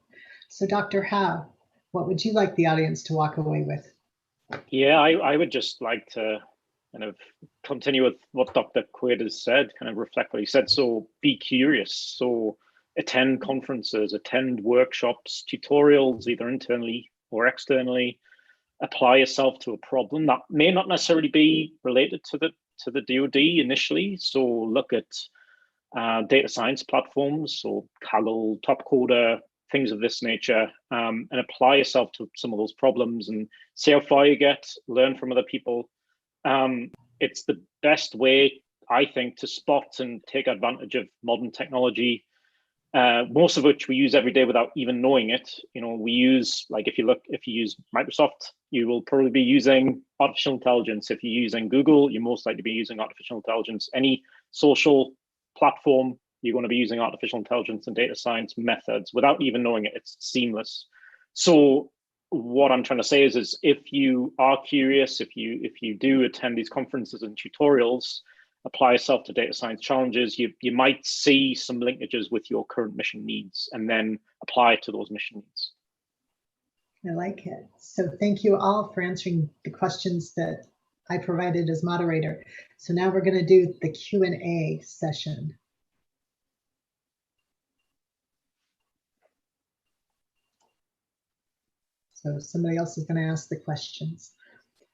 [SPEAKER 3] So Dr. Howe, what would you like the audience to walk away with?
[SPEAKER 6] Yeah, I would just like to kind of continue with what Dr. Quaid has said, kind of reflect what he said. So be curious. So attend conferences, attend workshops, tutorials, either internally or externally. Apply yourself to a problem that may not necessarily be related to the DoD initially. So look at data science platforms, so Kaggle, Topcoder, things of this nature, and apply yourself to some of those problems and see how far you get, learn from other people. It's the best way I think, to spot and take advantage of modern technology, most of which we use every day without even knowing it. You know, we use, like, if you use Microsoft, you will probably be using artificial intelligence. If you're using Google, you're most likely to be using artificial intelligence. Any social platform, you're going to be using artificial intelligence and data science methods without even knowing it. It's seamless. So what I'm trying to say is if you are curious, if you do attend these conferences and tutorials, apply yourself to data science challenges, you might see some linkages with your current mission needs and then apply it to those mission needs.
[SPEAKER 3] I like it. So thank you all for answering the questions that I provided as moderator. So now we're going to do the Q&A session. So somebody else is going to ask the questions.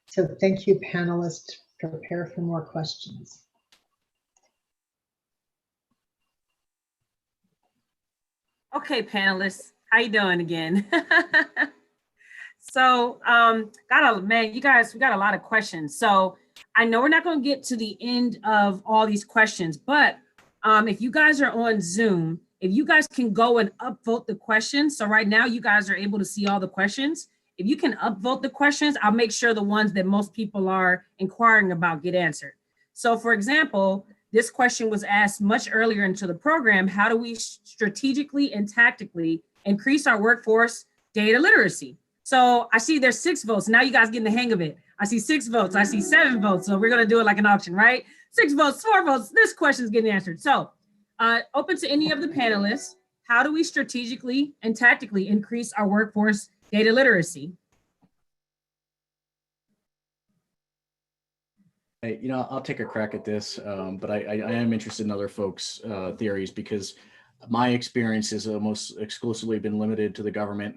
[SPEAKER 3] So thank you, panelists. Prepare for more questions.
[SPEAKER 1] Okay, panelists, how you doing again? So, you guys, we got a lot of questions. So I know we're not going to get to the end of all these questions, but if you guys are on Zoom, if you guys can go and upvote the questions. So right now you guys are able to see all the questions. If you can upvote the questions, I'll make sure the ones that most people are inquiring about get answered. So for example, this question was asked much earlier into the program. How do we strategically and tactically increase our workforce data literacy? So I see there's 6 votes. Now you guys getting the hang of it. I see 6 votes. I see 7 votes. So we're going to do it like an auction, right? 6 votes, 4 votes. This question is getting answered. So open to any of the panelists. How do we strategically and tactically increase our workforce data literacy?
[SPEAKER 4] Hey, you know, I'll take a crack at this, but I am interested in other folks' theories, because my experience has almost exclusively been limited to the government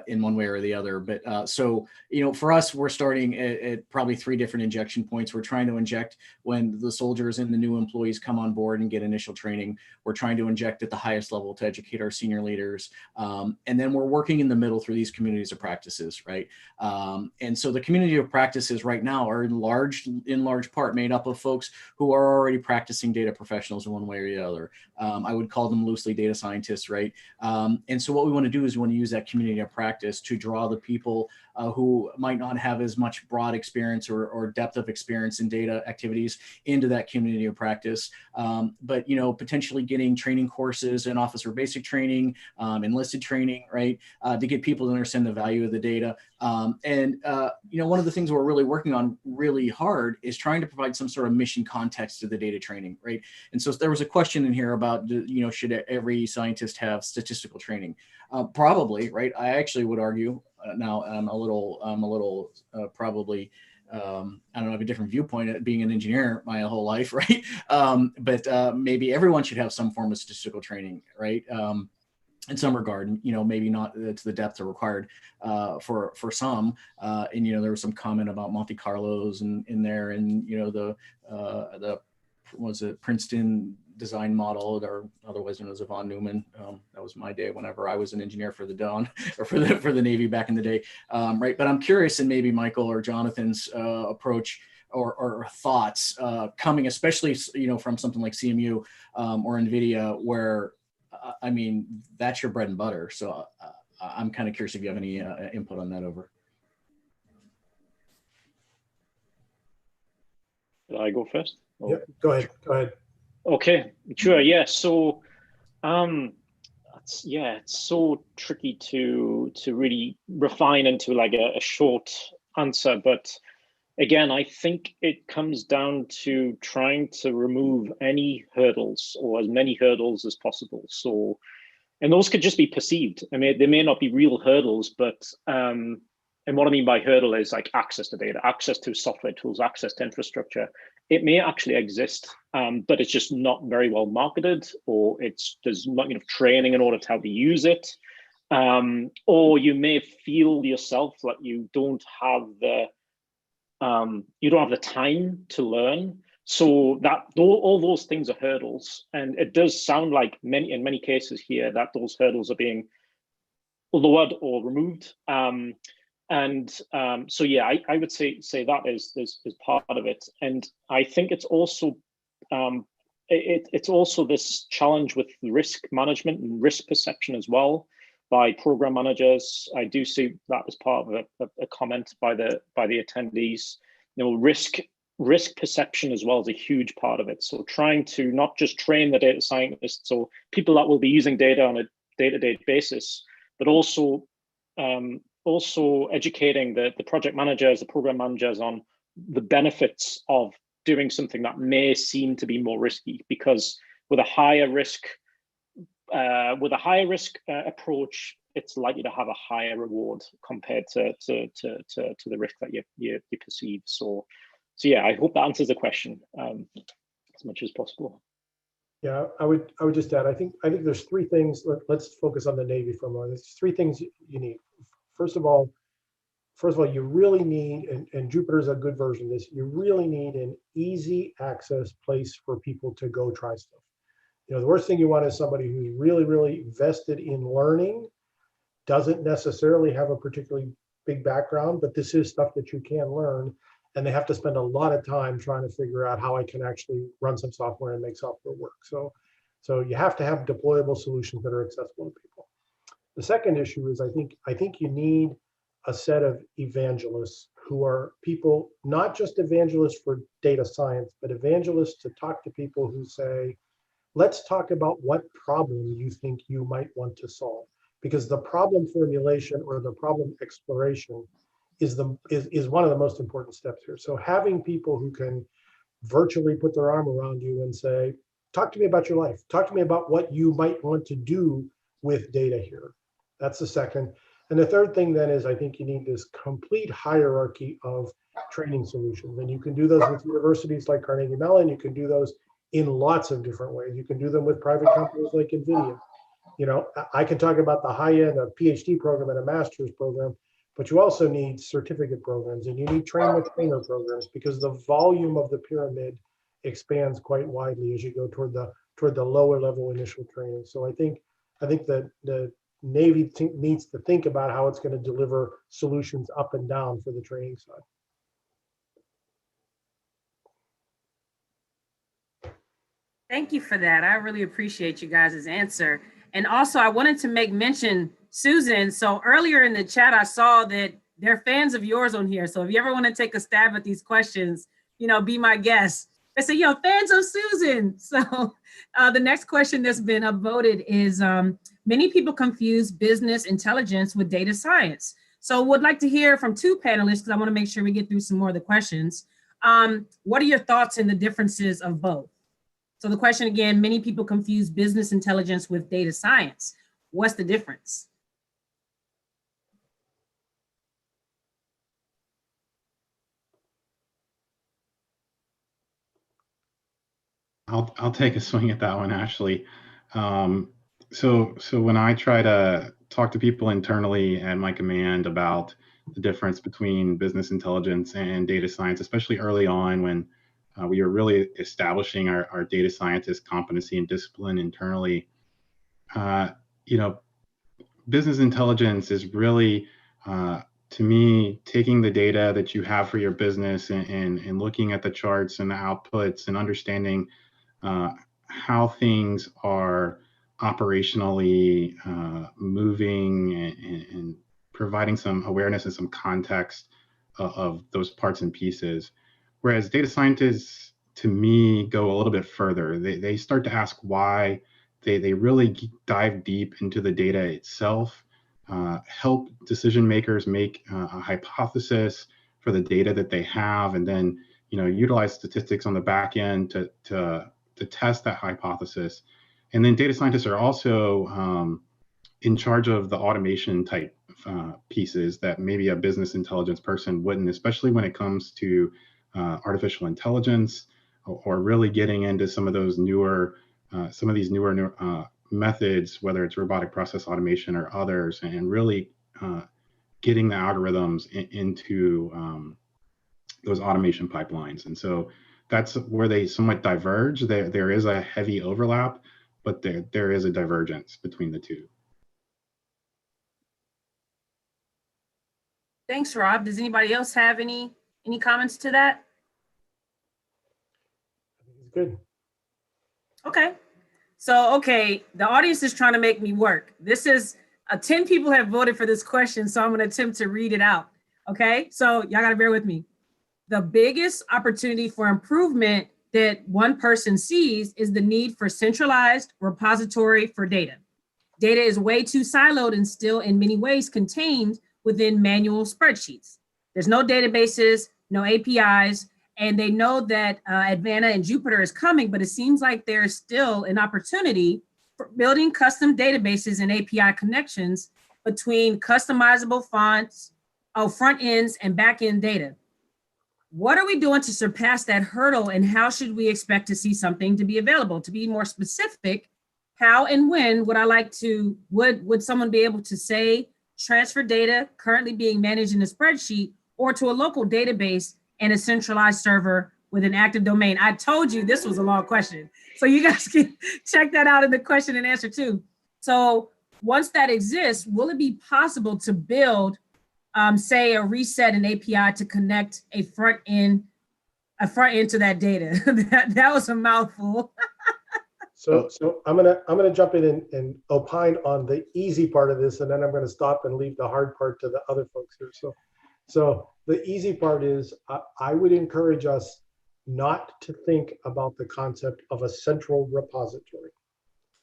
[SPEAKER 4] in one way or the other. But so, you know, for us, we're starting at probably 3 different injection points. We're trying to inject when the soldiers and the new employees come on board and get initial training. We're trying to inject at the highest level to educate our senior leaders. And then we're working in the middle through these communities of practices, right? And so the community of practices right now are in large part made up of folks who are already practicing data professionals in one way or the other. I would call them loosely data scientists, right? And so what we want to do is we want to use that community of practice to draw the people who might not have as much broad experience or depth of experience in data activities into that community of practice. But, you know, potentially getting training courses and officer basic training, enlisted training, right? To get people to understand the value of the data. You know, one of the things we're really working on really hard is trying to provide some sort of mission context to the data training, right? And so there was a question in here about, you know, should every scientist have statistical training? Probably, right? I actually would argue, now I'm a little probably, I don't know, I have a different viewpoint at being an engineer my whole life, right? But maybe everyone should have some form of statistical training, right? In some regard, you know, maybe not to the depth required for some. And, you know, there was some comment about Monte Carlos in there, and, you know, the was it Princeton design model, or otherwise known as von Neumann. That was my day whenever I was an engineer for the DoN or for the Navy back in the day, right? But I'm curious, and maybe Michael or Jonathan's approach or thoughts coming, especially, you know, from something like CMU or NVIDIA, where I mean, that's your bread and butter. So I'm kind of curious if you have any input on that. Over.
[SPEAKER 6] Did I go first?
[SPEAKER 5] Yeah, go ahead.
[SPEAKER 6] Okay, sure. Yeah. So, it's so tricky to really refine into like a short answer. But again, I think it comes down to trying to remove any hurdles, or as many hurdles as possible. So, and those could just be perceived. I mean, they may not be real hurdles, but and what I mean by hurdle is like access to data, access to software tools, access to infrastructure. It may actually exist, but it's just not very well marketed, or there's not enough training in order to help you use it. Or you may feel yourself that you don't have the time to learn. So that all those things are hurdles, and it does sound like in many cases here that those hurdles are being lowered or removed. So yeah, I would say that is part of it, and I think it's also it's also this challenge with risk management and risk perception as well by program managers. I do see that as part of a comment by the attendees. You know, risk perception as well is a huge part of it. So trying to not just train the data scientists or people that will be using data on a day-to-day basis, but also educating the project managers, the program managers on the benefits of doing something that may seem to be more risky, because with a higher risk approach, it's likely to have a higher reward compared to the risk that you perceive. So yeah, I hope that answers the question as much as possible.
[SPEAKER 5] Yeah, I would just add, I think there's three things. Let's focus on the Navy for a moment. There's three things you need. First of all, you really need, and Jupyter's a good version of this, you really need an easy access place for people to go try stuff. You know, the worst thing you want is somebody who's really, really vested in learning, doesn't necessarily have a particularly big background, but this is stuff that you can learn, and they have to spend a lot of time trying to figure out how I can actually run some software and make software work. So you have to have deployable solutions that are accessible to people. The second issue is I think you need a set of evangelists who are people, not just evangelists for data science, but evangelists to talk to people who say, let's talk about what problem you think you might want to solve. Because the problem formulation or the problem exploration is one of the most important steps here. So having people who can virtually put their arm around you and say, talk to me about your life. Talk to me about what you might want to do with data here. That's the second. And the third thing then is I think you need this complete hierarchy of training solutions. And you can do those with universities like Carnegie Mellon. You can do those in lots of different ways. You can do them with private companies like NVIDIA. You know, I can talk about the high end, a PhD program and a master's program, but you also need certificate programs and you need train-the-trainer programs, because the volume of the pyramid expands quite widely as you go toward the lower level initial training. So I think that the Navy needs to think about how it's going to deliver solutions up and down for the training side.
[SPEAKER 1] Thank you for that. I really appreciate you guys' answer. And also I wanted to make mention, Susan, so earlier in the chat, I saw that they're fans of yours on here. So if you ever want to take a stab at these questions, you know, be my guest. They say, fans of Susan. So the next question that's been upvoted is, many people confuse business intelligence with data science. So would like to hear from two panelists, because I want to make sure we get through some more of the questions. What are your thoughts and the differences of both? So the question again, many people confuse business intelligence with data science. What's the difference?
[SPEAKER 7] I'll take a swing at that one, Ashley. So when I try to talk to people internally at my command about the difference between business intelligence and data science, especially early on when we were really establishing our data scientist competency and discipline internally, business intelligence is really, to me, taking the data that you have for your business and looking at the charts and the outputs and understanding how things are operationally moving and providing some awareness and some context of those parts and pieces. Whereas data scientists, to me, go a little bit further. They start to ask why. They really dive deep into the data itself, help decision makers make a hypothesis for the data that they have, and then utilize statistics on the back end to test that hypothesis. And then data scientists are also in charge of the automation type pieces that maybe a business intelligence person wouldn't, especially when it comes to artificial intelligence or really getting into some of these newer methods, whether it's robotic process automation or others, and really getting the algorithms into those automation pipelines. And so that's where they somewhat diverge. There is a heavy overlap, but there is a divergence between the two.
[SPEAKER 1] Thanks, Rob. Does anybody else have any comments to that?
[SPEAKER 5] It's good.
[SPEAKER 1] Okay. So, okay, the audience is trying to make me work. This is 10 people have voted for this question, so I'm going to attempt to read it out. Okay, so y'all got to bear with me. The biggest opportunity for improvement that one person sees is the need for centralized repository for data. Data is way too siloed and still in many ways contained within manual spreadsheets. There's no databases, no APIs, and they know that Advana and Jupyter is coming, but it seems like there's still an opportunity for building custom databases and API connections between customizable fonts, front ends, and back end data. What are we doing to surpass that hurdle, and how should we expect to see something to be available? To be more specific, how and when would someone be able to say transfer data currently being managed in a spreadsheet or to a local database and a centralized server with an active domain? I told you this was a long question, so you guys can check that out in the question and answer too. So once that exists, will it be possible to build, say, a reset an API to connect a front end to that data? that was a mouthful.
[SPEAKER 5] So I'm gonna jump in and opine on the easy part of this, and then I'm gonna stop and leave the hard part to the other folks here. So the easy part is I would encourage us not to think about the concept of a central repository.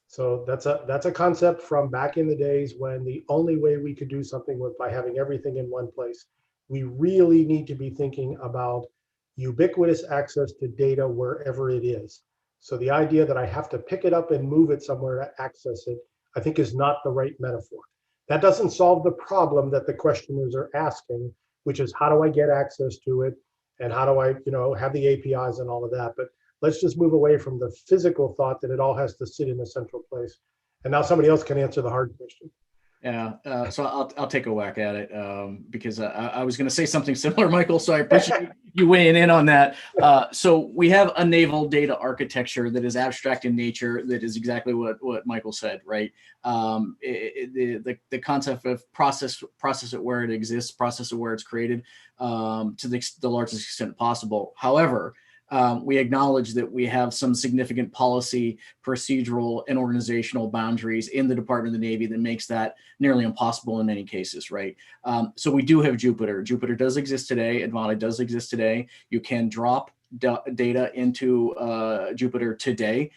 [SPEAKER 5] So that's a concept from back in the days when the only way we could do something was by having everything in one place. We really need to be thinking about ubiquitous access to data wherever it is. So the idea that I have to pick it up and move it somewhere to access it, I think is not the right metaphor. That doesn't solve the problem that the questioners are asking, which is how do I get access to it? And how do I, have the APIs and all of that? But let's just move away from the physical thought that it all has to sit in a central place. And now somebody else can answer the hard question.
[SPEAKER 4] Yeah, so I'll take a whack at it because I was going to say something similar, Michael. So I appreciate you weighing in on that. So we have a naval data architecture that is abstract in nature. That is exactly what Michael said, right? The concept of process it where it exists, process it where it's created, to the largest extent possible. However, we acknowledge that we have some significant policy, procedural, and organizational boundaries in the Department of the Navy that makes that nearly impossible in many cases, right? So we do have Jupyter. Jupyter does exist today. Advana does exist today. You can drop data into Jupyter today.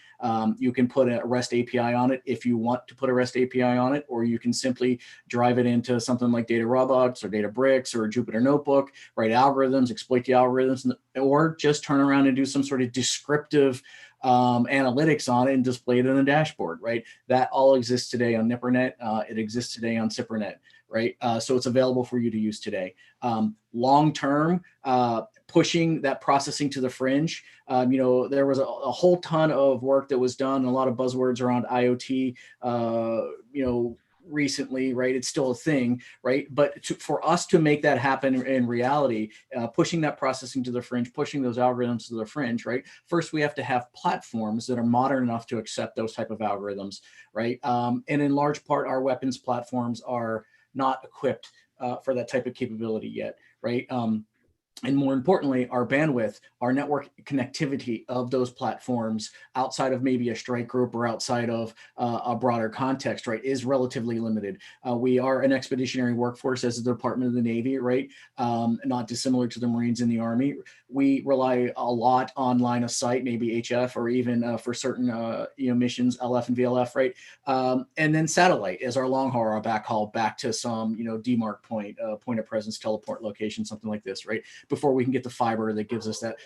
[SPEAKER 4] You can put a REST API on it if you want to put a REST API on it, or you can simply drive it into something like Data Robots or Databricks or Jupyter Notebook, write algorithms, exploit the algorithms, or just turn around and do some sort of descriptive analytics on it and display it in a dashboard, right? That all exists today on NIPRNet. It exists today on CIPRNet, right? So it's available for you to use today. Long term, pushing that processing to the fringe. There was a whole ton of work that was done, a lot of buzzwords around IoT, recently, right? It's still a thing, right? But for us to make that happen in reality, pushing that processing to the fringe, pushing those algorithms to the fringe, right? First, we have to have platforms that are modern enough to accept those type of algorithms, right? And in large part, our weapons platforms are not equipped for that type of capability yet, right? And more importantly, our bandwidth, our network connectivity of those platforms outside of maybe a strike group or outside of a broader context, right, is relatively limited. We are an expeditionary workforce as the Department of the Navy, right? Not dissimilar to the Marines and the Army. We rely a lot on line of sight, maybe HF, or even for certain missions, LF and VLF, right? And then satellite as our long haul, our backhaul back to some demarc point, point of presence, teleport location, something like this, right? Before we can get the fiber that gives us that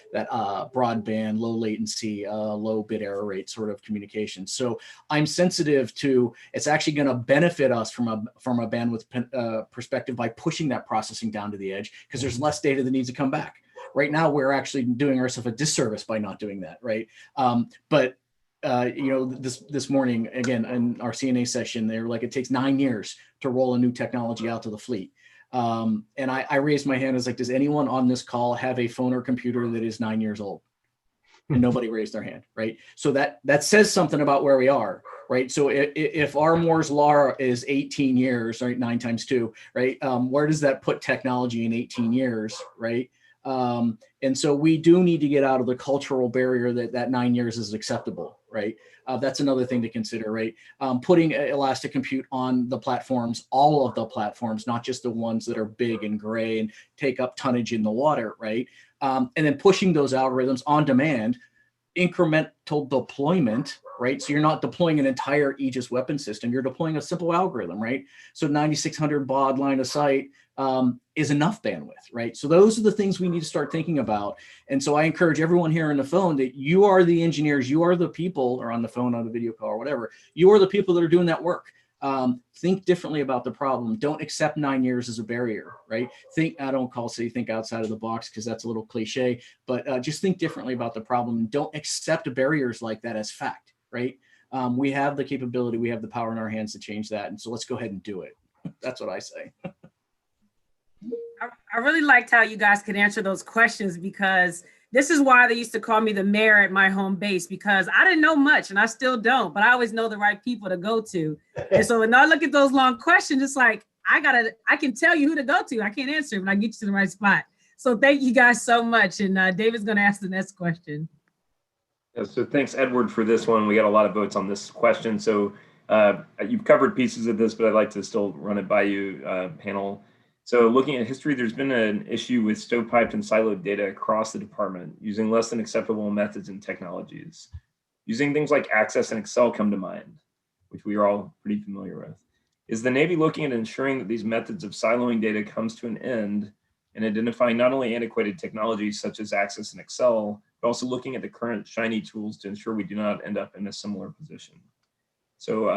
[SPEAKER 4] broadband, low latency, low bit error rate sort of communication. So I'm sensitive to it's actually going to benefit us from a bandwidth perspective by pushing that processing down to the edge, because there's less data that needs to come back. Right now, we're actually doing ourselves a disservice by not doing that, right? But this morning, again, in our CNA session, they were like, it takes 9 years to roll a new technology out to the fleet. And I raised my hand. I was like, does anyone on this call have a phone or computer that is 9 years old? And nobody raised their hand, right? So that says something about where we are, right? So if our Moore's law is 18 years, right, 9 times 2, right, where does that put technology in 18 years, right? And so we do need to get out of the cultural barrier that 9 years is acceptable, right? That's another thing to consider, right? Putting elastic compute on the platforms, all of the platforms, not just the ones that are big and gray and take up tonnage in the water, right? And then pushing those algorithms on demand, incremental deployment, right? So you're not deploying an entire Aegis weapon system, you're deploying a simple algorithm, right? So 9600 baud line of sight is enough bandwidth, right? So those are the things we need to start thinking about. And so I encourage everyone here on the phone that you are the engineers, you are the people, or on the phone, on the video call or whatever, you are the people that are doing that work. Think differently about the problem. Don't accept 9 years as a barrier, right? I don't think outside of the box because that's a little cliche, but just think differently about the problem. Don't accept barriers like that as fact, right? We have the capability, we have the power in our hands to change that. And so let's go ahead and do it. That's what I say.
[SPEAKER 1] I really liked how you guys could answer those questions, because this is why they used to call me the mayor at my home base, because I didn't know much and I still don't, but I always know the right people to go to. And so when I look at those long questions, it's like, I can tell you who to go to. I can't answer, but I get you to the right spot. So thank you guys so much. And David's going to ask the next question.
[SPEAKER 2] Yeah, so thanks, Edward, for this one. We got a lot of votes on this question. So you've covered pieces of this, but I'd like to still run it by you, panel. So looking at history, there's been an issue with stovepiped and siloed data across the department using less than acceptable methods and technologies. Using things like Access and Excel come to mind, which we are all pretty familiar with. Is the Navy looking at ensuring that these methods of siloing data comes to an end and identifying not only antiquated technologies such as Access and Excel, but also looking at the current shiny tools to ensure we do not end up in a similar position? So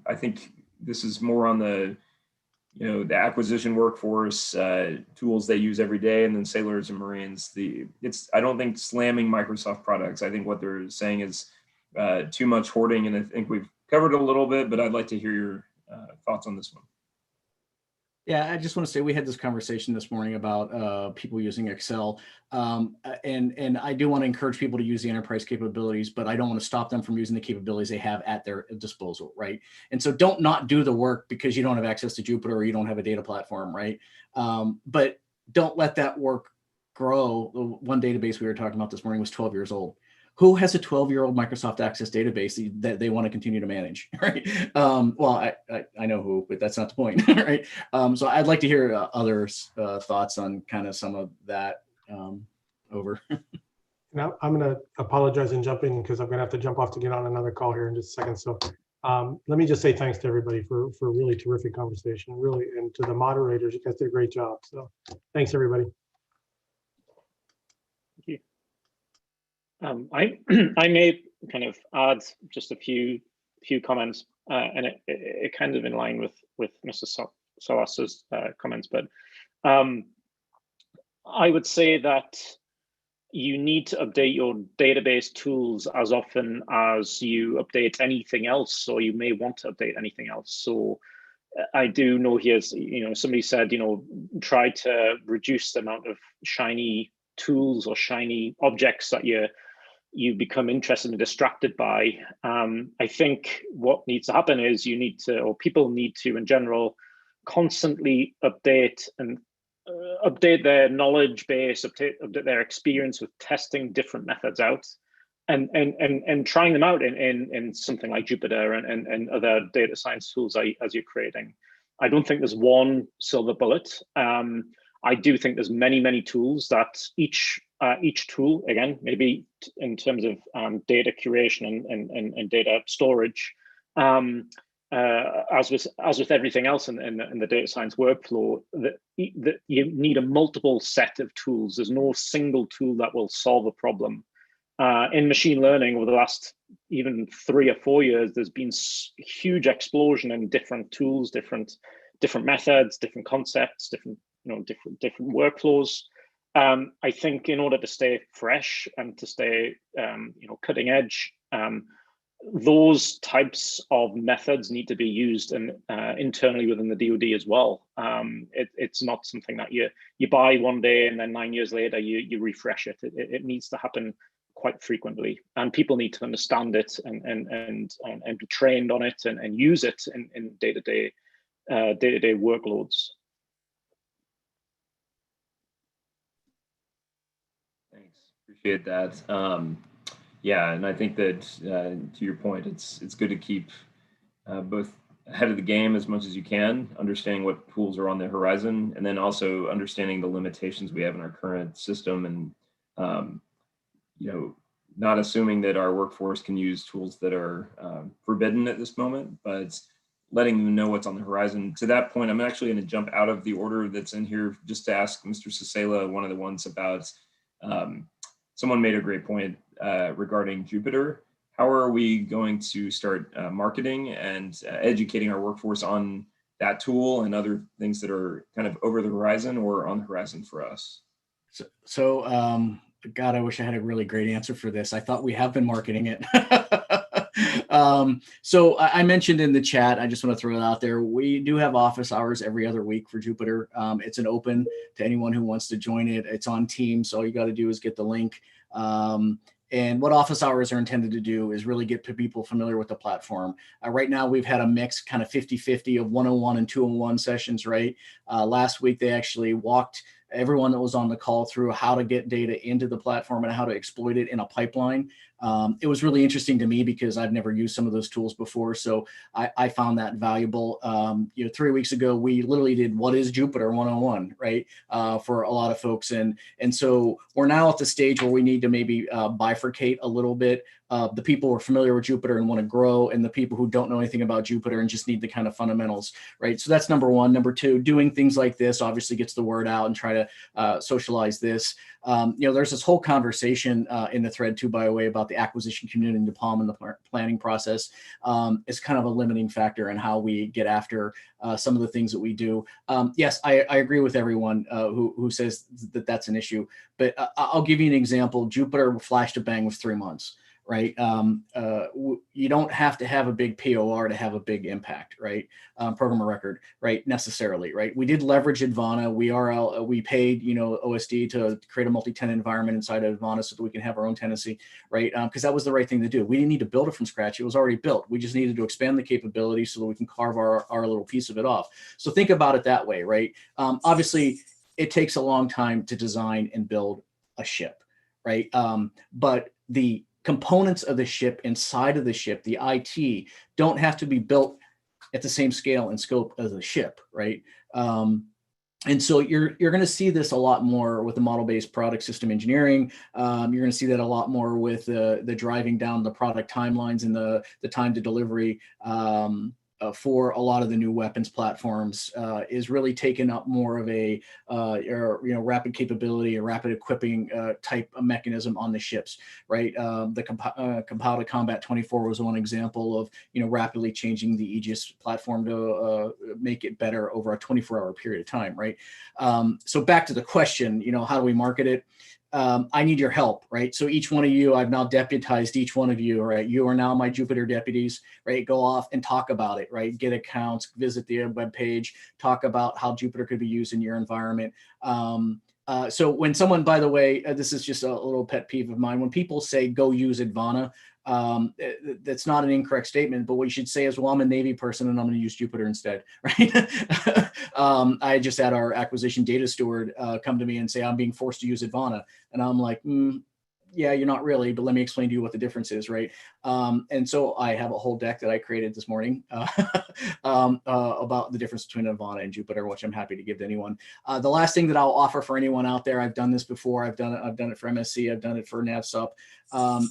[SPEAKER 2] I think this is more on the the acquisition workforce, tools they use every day, and then sailors and Marines. I don't think slamming Microsoft products. I think what they're saying is too much hoarding, and I think we've covered a little bit, but I'd like to hear your thoughts on this one.
[SPEAKER 4] Yeah, I just want to say we had this conversation this morning about people using Excel, and I do want to encourage people to use the enterprise capabilities, but I don't want to stop them from using the capabilities they have at their disposal, right? And so don't not do the work because you don't have access to Jupyter or you don't have a data platform, right? But don't let that work grow. The one database we were talking about this morning was 12 years old. Who has a 12-year-old Microsoft Access database that they want to continue to manage, right? Well, I know who, but that's not the point, right? So I'd like to hear others' thoughts on kind of some of that. Over.
[SPEAKER 5] Now I'm going to apologize and jump in because I'm going to have to jump off to get on another call here in just a second. So let me just say thanks to everybody for a really terrific conversation, really, and to the moderators. You guys did a great job. So thanks, everybody.
[SPEAKER 6] Thank you. I may kind of add just a few comments, and it kind of in line with Mr. Salas's comments, but I would say that you need to update your database tools as often as you update anything else, or you may want to update anything else. So I do know here's, somebody said, try to reduce the amount of shiny tools or shiny objects that you become interested and distracted by. I think what needs to happen is people need to, in general, constantly update their knowledge base, update their experience with testing different methods out, and trying them out in something like Jupyter and other data science tools as you're creating. I don't think there's one silver bullet. I do think there's many tools that each tool, again, maybe in terms of data curation and data storage, as with everything else in the data science workflow, that you need a multiple set of tools. There's no single tool that will solve a problem. In machine learning, over the last even 3 or 4 years, there's been huge explosion in different tools, different methods, different concepts, different workflows. I think in order to stay fresh and to stay cutting edge, those types of methods need to be used internally within the DoD as well. It's not something that you buy one day and then 9 years later you refresh it. It needs to happen quite frequently, and people need to understand it and be trained on it and use it in day-to-day workloads.
[SPEAKER 2] Thanks, appreciate that. Yeah, and I think that to your point, it's good to keep both ahead of the game as much as you can, understanding what tools are on the horizon, and then also understanding the limitations we have in our current system, and not assuming that our workforce can use tools that are forbidden at this moment, but letting them know what's on the horizon. To that point, I'm actually going to jump out of the order that's in here just to ask Mr. Sisela one of the ones about, someone made a great point regarding Jupyter. How are we going to start marketing and educating our workforce on that tool and other things that are kind of over the horizon or on the horizon for us?
[SPEAKER 4] God, I wish I had a really great answer for this. I thought we have been marketing it. So I mentioned in the chat, I just want to throw it out there. We do have office hours every other week for Jupyter. It's an open to anyone who wants to join it. It's on Teams. So all you got to do is get the link. And what office hours are intended to do is really get people familiar with the platform. Right now, we've had a mix kind of 50-50 of 101 and 201 sessions, right? Last week, they actually walked everyone that was on the call through how to get data into the platform and how to exploit it in a pipeline. It was really interesting to me because I've never used some of those tools before. So I found that valuable. 3 weeks ago, we literally did what is Jupyter 101, right? For a lot of folks. And so we're now at the stage where we need to maybe bifurcate a little bit. The people who are familiar with Jupyter and want to grow, and the people who don't know anything about Jupyter and just need the kind of fundamentals, right? So that's number one. Number two, doing things like this obviously gets the word out and try to socialize this. There's this whole conversation in the thread too, by the way, about the acquisition community and DePalm and the planning process is kind of a limiting factor in how we get after some of the things that we do. Yes, I agree with everyone who says that that's an issue, but I'll give you an example. Jupyter flash to bang was 3 months. Right. You don't have to have a big POR to have a big impact, right? Program of record, right? Necessarily, right? We did leverage Advana. We paid, OSD to create a multi-tenant environment inside of Advana so that we can have our own tenancy, right? Because that was the right thing to do. We didn't need to build it from scratch. It was already built. We just needed to expand the capability so that we can carve our little piece of it off. So think about it that way, right? Obviously, it takes a long time to design and build a ship, right? But the components of the ship inside of the ship, the IT, don't have to be built at the same scale and scope as the ship, right? And so you're going to see this a lot more with the model-based product system engineering. You're going to see that a lot more with the driving down the product timelines and the time to delivery. For a lot of the new weapons platforms is really taken up more of a rapid capability, a rapid equipping type of mechanism on the ships, right? The Compile to Combat 24 was one example of rapidly changing the Aegis platform to make it better over a 24-hour period of time, right? So back to the question, how do we market it? I need your help, right? So each one of you, I've now deputized each one of you, right? You are now my Jupyter deputies, right? Go off and talk about it, right? Get accounts, visit the webpage, talk about how Jupyter could be used in your environment. So when someone, by the way, this is just a little pet peeve of mine, when people say, go use Advana, that's not an incorrect statement, but what you should say is, well, I'm a Navy person and I'm going to use Jupyter instead, right? I just had our acquisition data steward come to me and say, I'm being forced to use Advana. And I'm like, yeah, you're not really, but let me explain to you what the difference is, right? And so I have a whole deck that I created this morning about the difference between Advana and Jupyter, which I'm happy to give to anyone. The last thing that I'll offer for anyone out there, I've done this before. I've done it for MSC. I've done it for NavSup.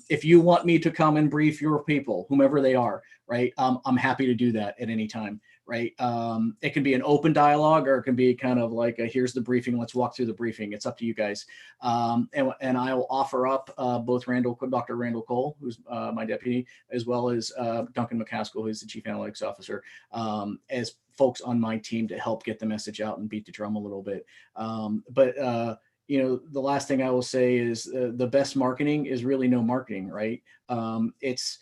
[SPEAKER 4] If you want me to come and brief your people, whomever they are, right? I'm happy to do that at any time. Right. It can be an open dialogue, or it can be kind of like here's the briefing. Let's walk through the briefing. It's up to you guys. And I will offer up both Dr. Randall Cole, who's my deputy, as well as Duncan McCaskill, who's the chief analytics officer, as folks on my team to help get the message out and beat the drum a little bit. But the last thing I will say is the best marketing is really no marketing, right? It's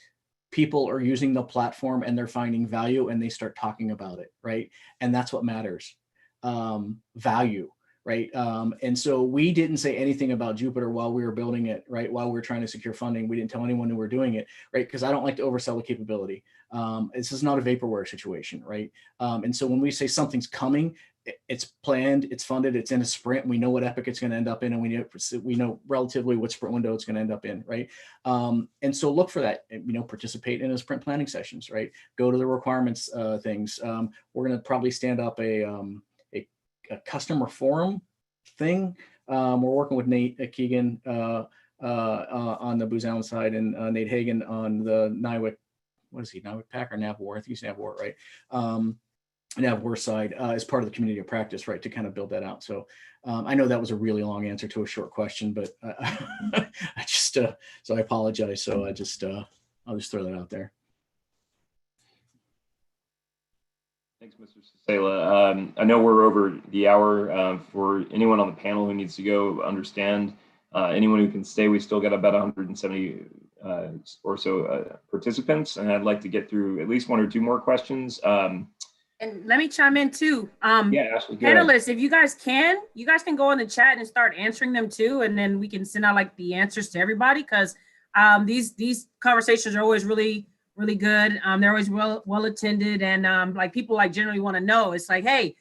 [SPEAKER 4] people are using the platform and they're finding value and they start talking about it, right? And that's what matters. Value, right? And so we didn't say anything about Jupiter while we were building it, right? While we were trying to secure funding, we didn't tell anyone who we're doing it, right? Because I don't like to oversell the capability. This is not a vaporware situation, right? And so when we say something's coming, it's planned, it's funded, it's in a sprint. We know what epoch it's going to end up in, and we know relatively what sprint window it's going to end up in, right? And so look for that. Participate in a sprint planning sessions, right? Go to the requirements things. We're going to probably stand up a customer forum thing. We're working with Nate Keegan on the Booz Allen side, and Nate Hagen on the NIWC. What is he? NIWC Pack or NAVWAR? I think he's NAVWAR, right? NAVWAR side as part of the community of practice, right, to kind of build that out. So I know that was a really long answer to a short question, but I just so I apologize. So I'll just throw that out there.
[SPEAKER 2] Thanks, Mr. Sala. I know we're over the hour. For anyone on the panel who needs to go, understand. Anyone who can stay, we still got about 170 or so participants, and I'd like to get through at least one or two more questions.
[SPEAKER 1] And let me chime in too.
[SPEAKER 2] Yeah, Ashley, go ahead.
[SPEAKER 1] Panelists, if you guys can go in the chat and start answering them too, and then we can send out like the answers to everybody, because these conversations are always really good. They're always well attended, and like people like generally want to know. It's like, hey,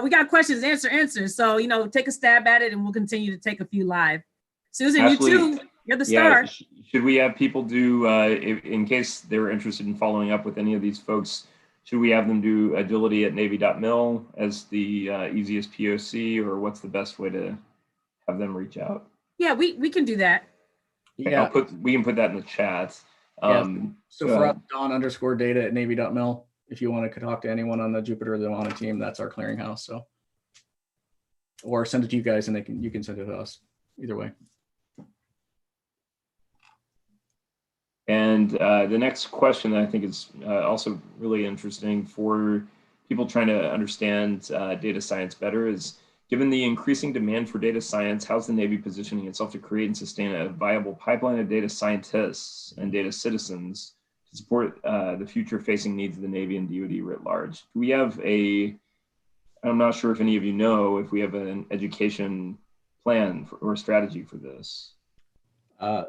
[SPEAKER 1] we got questions, answer. So take a stab at it, and we'll continue to take a few live. Susan,
[SPEAKER 2] Ashley,
[SPEAKER 1] you too. You're the star.
[SPEAKER 2] Should we have people do in case they're interested in following up with any of these folks? Should we have them do agility@navy.mil as the easiest POC, or what's the best way to have them reach out?
[SPEAKER 1] Yeah, we can do that.
[SPEAKER 4] Yeah,
[SPEAKER 2] we can put that in the chat.
[SPEAKER 4] So for us, DoN_data@navy.mil, if you want to talk to anyone on the Jupiter or the DoN team, that's our clearinghouse. So, or send it to you guys, and you can send it to us. Either way.
[SPEAKER 2] And the next question that I think is also really interesting for people trying to understand data science better is, given the increasing demand for data science, how's the Navy positioning itself to create and sustain a viable pipeline of data scientists and data citizens to support the future-facing needs of the Navy and DoD writ large? Do we have I'm not sure if any of you know, if we have an education plan or strategy for this?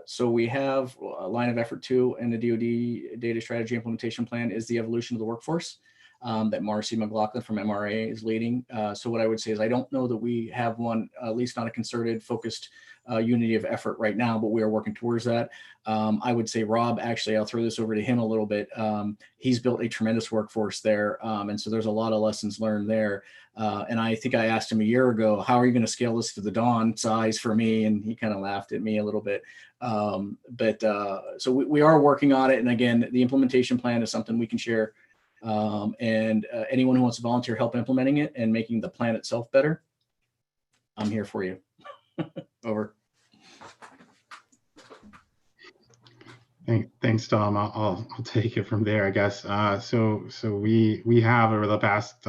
[SPEAKER 4] So we have a line of effort 2 in the DoD data strategy implementation plan is the evolution of the workforce that Marcy McLaughlin from MRA is leading. So what I would say is I don't know that we have one, at least not a concerted, focused unity of effort right now, but we are working towards that. I would say Rob, actually, I'll throw this over to him a little bit. He's built a tremendous workforce there. And so there's a lot of lessons learned there. And I think I asked him a year ago, how are you going to scale this to the DoN size for me? And he kind of laughed at me a little bit. So we are working on it. And again, the implementation plan is something we can share. And anyone who wants to volunteer help implementing it and making the plan itself better, I'm here for you. Over.
[SPEAKER 7] Thanks, Tom. I'll take it from there, I guess. So we have over the past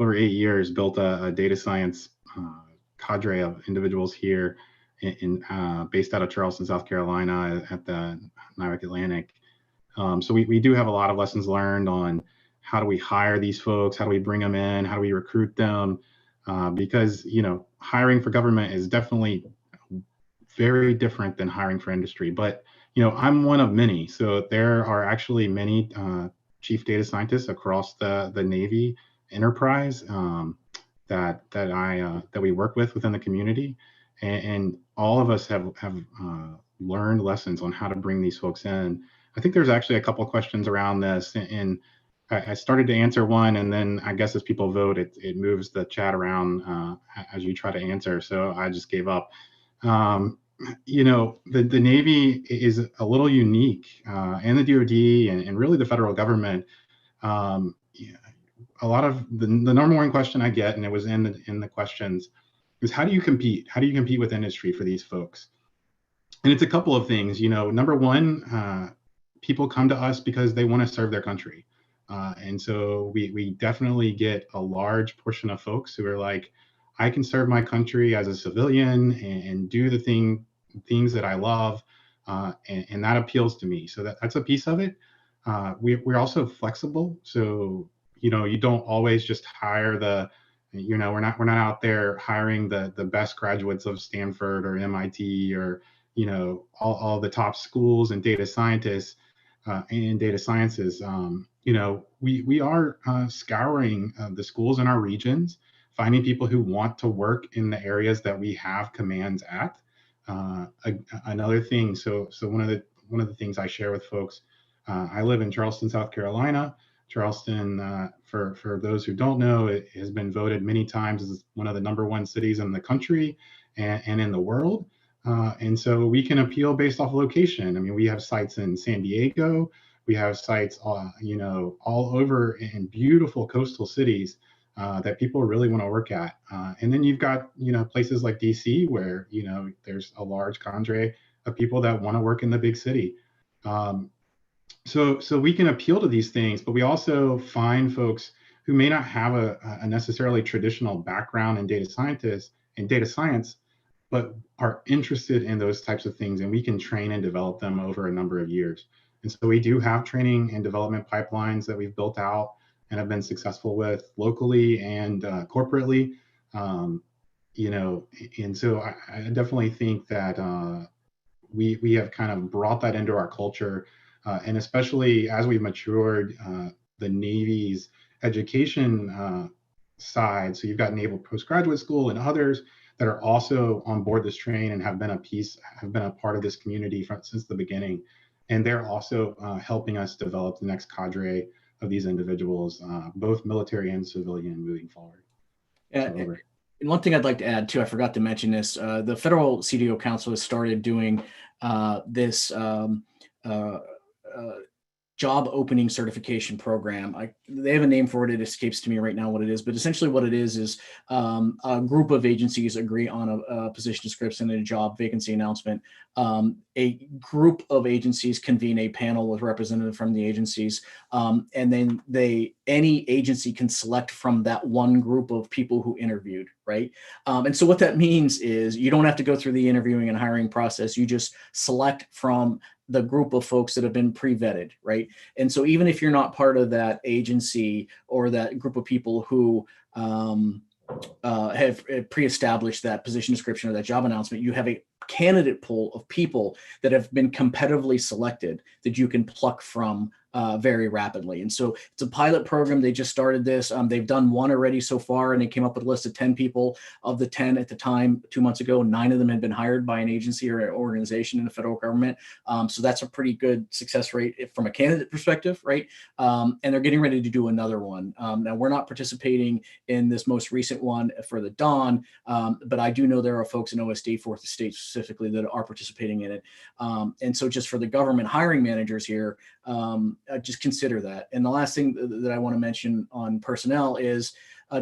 [SPEAKER 7] over 8 years built a data science cadre of individuals here based out of Charleston, South Carolina, at the NIWC Atlantic. So we do have a lot of lessons learned on how do we hire these folks, how do we bring them in, how do we recruit them, because hiring for government is definitely very different than hiring for industry. But I'm one of many, so there are actually many chief data scientists across the Navy enterprise that we work with within the community, and all of us have learned lessons on how to bring these folks in. I think there's actually a couple of questions around this, and I started to answer one, and then I guess as people vote, it moves the chat around as you try to answer. So I just gave up. The Navy is a little unique, and the DoD and really the federal government. A lot of the number one question I get, and it was in the questions, is how do you compete? How do you compete with industry for these folks? And it's a couple of things. Number one, people come to us because they want to serve their country. And so we definitely get a large portion of folks who are like, I can serve my country as a civilian and do the things that I love. And that appeals to me. So that's a piece of it. We're also flexible. So, you don't always just hire the We're not out there hiring the best graduates of Stanford or MIT or all the top schools and data scientists in data sciences. We are scouring the schools in our regions, finding people who want to work in the areas that we have commands at. Another thing, so one of the things I share with folks, I live in Charleston, South Carolina. Charleston, for those who don't know, it has been voted many times as one of the #1 cities in the country and in the world. And so we can appeal based off location. I mean, we have sites in San Diego, we have sites, all over in beautiful coastal cities that people really want to work at. And then you've got, places like DC where, there's a large cadre of people that want to work in the big city. So we can appeal to these things, but we also find folks who may not have a necessarily traditional background in data science, but are interested in those types of things, and we can train and develop them over a number of years. And so we do have training and development pipelines that we've built out and have been successful with locally and corporately. And so I definitely think that we have kind of brought that into our culture. And especially as we've matured the Navy's education side. So you've got Naval Postgraduate School and others that are also on board this train and have been a part of this community since the beginning. And they're also helping us develop the next cadre of these individuals, both military and civilian, moving forward.
[SPEAKER 4] And one thing I'd like to add too, I forgot to mention this, the Federal CDO Council has started doing this job opening certification program. They have a name for it. It escapes to me right now what it is, but essentially what it is a group of agencies agree on a position description and a job vacancy announcement. A group of agencies convene a panel with representatives from the agencies, and then any agency can select from that one group of people who interviewed, right? And so what that means is you don't have to go through the interviewing and hiring process. You just select from the group of folks that have been pre-vetted, right? And so even if you're not part of that agency or that group of people who have pre-established that position description or that job announcement, you have a candidate pool of people that have been competitively selected that you can pluck from very rapidly. And so it's a pilot program. They just started this. They've done one already so far, and they came up with a list of 10 people. Of the 10 at the time, 2 months ago, 9 of them had been hired by an agency or an organization in the federal government. So that's a pretty good success rate from a candidate perspective, right? And they're getting ready to do another one. Now, we're not participating in this most recent one for the DoN, but I do know there are folks in OSD, 4th Estate specifically, that are participating in it. And so just for the government hiring managers here, just consider that. And the last thing that I want to mention on personnel is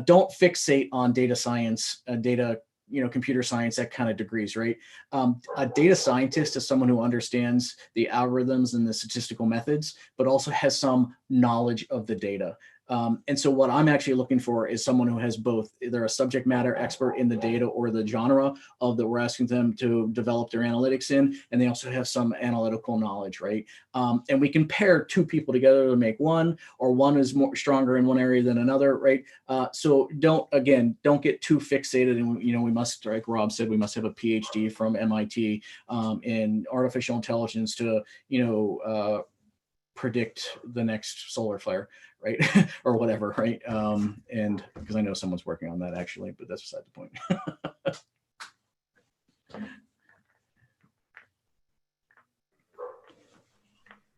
[SPEAKER 4] don't fixate on data science, computer science, that kind of degrees, right? A data scientist is someone who understands the algorithms and the statistical methods, but also has some knowledge of the data. And so what I'm actually looking for is someone who has both either a subject matter expert in the data or the genre of that we're asking them to develop their analytics in, and they also have some analytical knowledge, right? And we can pair 2 people together to make one, or one is more stronger in one area than another, right? So don't get too fixated. And we must, like Rob said, we must have a PhD from MIT in artificial intelligence to predict the next solar flare, right? Or whatever, right? And because I know someone's working on that actually, but that's beside the point.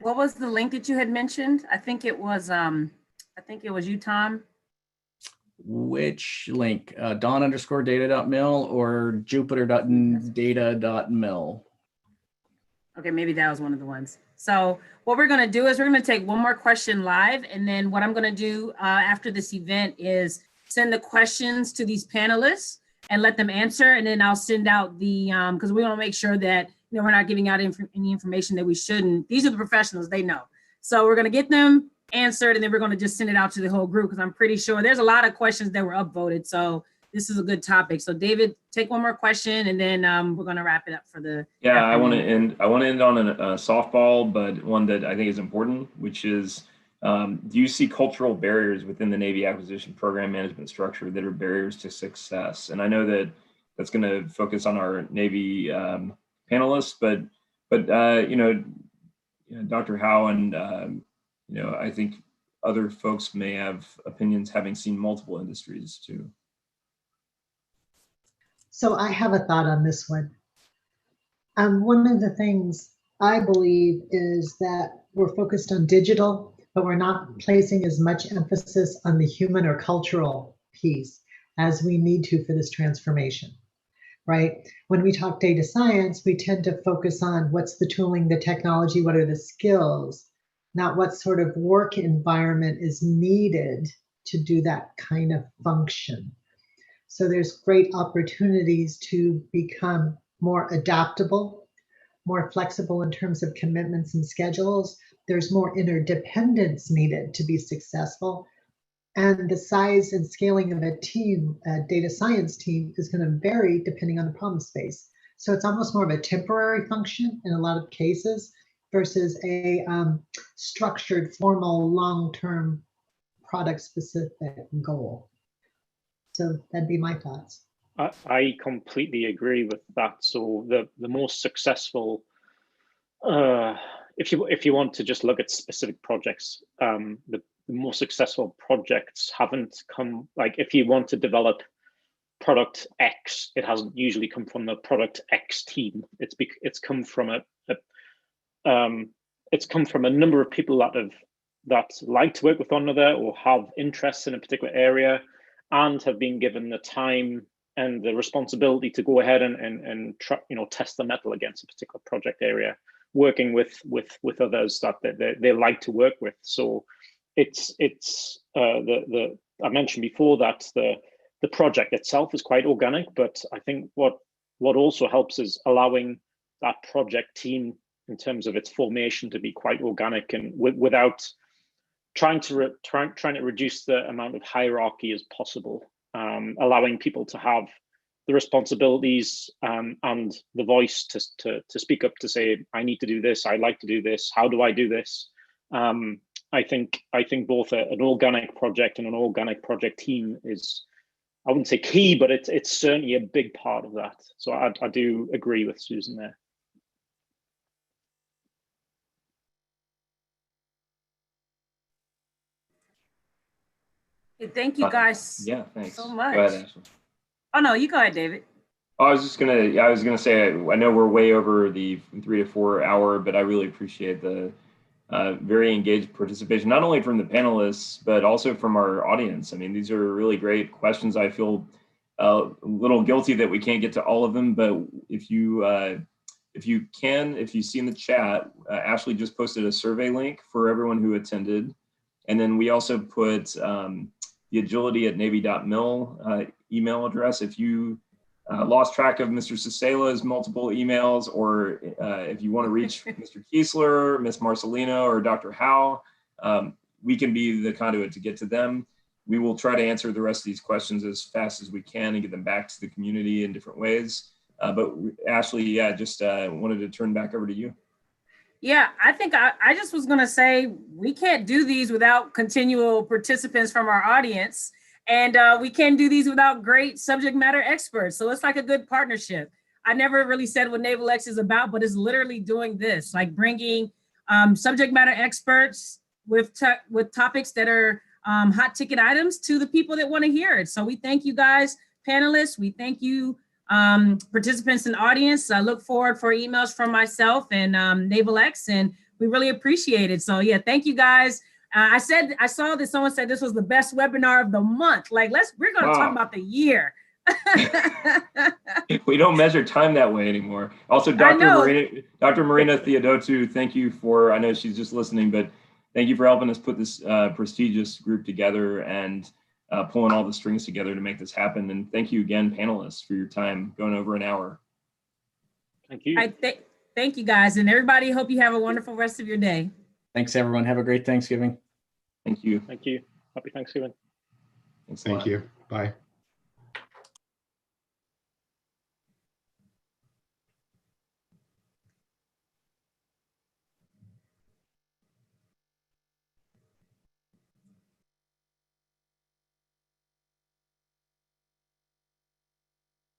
[SPEAKER 1] What was the link that you had mentioned? I think it was you, Tom.
[SPEAKER 4] Which link? don_data.mil or jupiter.data.mil?
[SPEAKER 1] Okay, maybe that was one of the ones. So what we're going to do is we're going to take one more question live. And then what I'm going to do after this event is send the questions to these panelists and let them answer. And then I'll send out the, because we want to make sure that we're not giving out any information that we shouldn't. These are the professionals, they know. So we're going to get them answered, and then we're going to just send it out to the whole group, because I'm pretty sure there's a lot of questions that were upvoted. So this is a good topic. So David, take one more question, and then we're going to wrap it up for the
[SPEAKER 2] Yeah,
[SPEAKER 1] afternoon.
[SPEAKER 2] I want to end on a softball, but one that I think is important, which is Do you see cultural barriers within the Navy acquisition program management structure that are barriers to success? And I know that that's going to focus on our Navy panelists, but Dr. Howe and I think other folks may have opinions having seen multiple industries too.
[SPEAKER 3] So I have a thought on this one. One of the things I believe is that we're focused on digital, but we're not placing as much emphasis on the human or cultural piece as we need to for this transformation, right? When we talk data science, we tend to focus on what's the tooling, the technology, what are the skills, not what sort of work environment is needed to do that kind of function. So there's great opportunities to become more adaptable, more flexible in terms of commitments and schedules. There's more interdependence needed to be successful. And the size and scaling of a team, a data science team, is going to vary depending on the problem space. So it's almost more of a temporary function in a lot of cases versus a structured, formal, long-term product-specific goal. So that'd be my thoughts.
[SPEAKER 6] I completely agree with that. So the most successful, if you want to just look at specific projects, the most successful projects haven't come, like if you want to develop product X, it hasn't usually come from the product X team. It's come from a number of people that like to work with one another or have interests in a particular area, and have been given the time and the responsibility to go ahead and try, test the metal against a particular project area, working with others that they like to work with. So it's I mentioned before that the project itself is quite organic, but I think what also helps is allowing that project team in terms of its formation to be quite organic and without trying to reduce the amount of hierarchy as possible, allowing people to have the responsibilities and the voice to speak up, to say, I need to do this, I like to do this, how do I do this? I think both an organic project and an organic project team is, I wouldn't say key, but it's certainly a big part of that. So I do agree with Susan there.
[SPEAKER 1] Thank you guys
[SPEAKER 2] yeah, thanks.
[SPEAKER 1] so much.
[SPEAKER 2] Go ahead, Ashley.
[SPEAKER 1] Oh no, you go ahead, David.
[SPEAKER 2] I was gonna say, I know we're way over the 3 to 4 hour, but I really appreciate the very engaged participation, not only from the panelists, but also from our audience. I mean, these are really great questions. I feel a little guilty that we can't get to all of them, but if you see in the chat, Ashley just posted a survey link for everyone who attended. And then we also put the agility@navy.mil email address. If you lost track of Mr. Cicela's multiple emails, or if you want to reach Mr. Kiesler, Ms. Marcelino, or Dr. Howe, we can be the conduit to get to them. We will try to answer the rest of these questions as fast as we can and get them back to the community in different ways. But Ashley, yeah, just wanted to turn back over to you.
[SPEAKER 1] Yeah, I think I just was going to say, we can't do these without continual participants from our audience. And we can't do these without great subject matter experts. So it's like a good partnership. I never really said what Naval X is about, but it's literally doing this, like bringing subject matter experts with topics that are hot ticket items to the people that want to hear it. So we thank you guys, panelists. We thank you, participants and audience. I look forward for emails from myself and Naval X, and we really appreciate it. So yeah, thank you guys. I saw that someone said this was the best webinar of the month. Like, we're going to talk about the year.
[SPEAKER 2] We don't measure time that way anymore. Also, Dr. Marina Theodotou, thank you for, I know she's just listening, but thank you for helping us put this prestigious group together and pulling all the strings together to make this happen. And thank you again, panelists, for your time, going over an hour.
[SPEAKER 6] Thank you.
[SPEAKER 1] Thank you guys, and everybody, hope you have a wonderful rest of your day.
[SPEAKER 4] Thanks, everyone. Have a great Thanksgiving.
[SPEAKER 2] Thank you.
[SPEAKER 6] Thank you. Happy Thanksgiving.
[SPEAKER 2] Thanks a
[SPEAKER 7] Thank
[SPEAKER 2] lot.
[SPEAKER 7] you. Bye.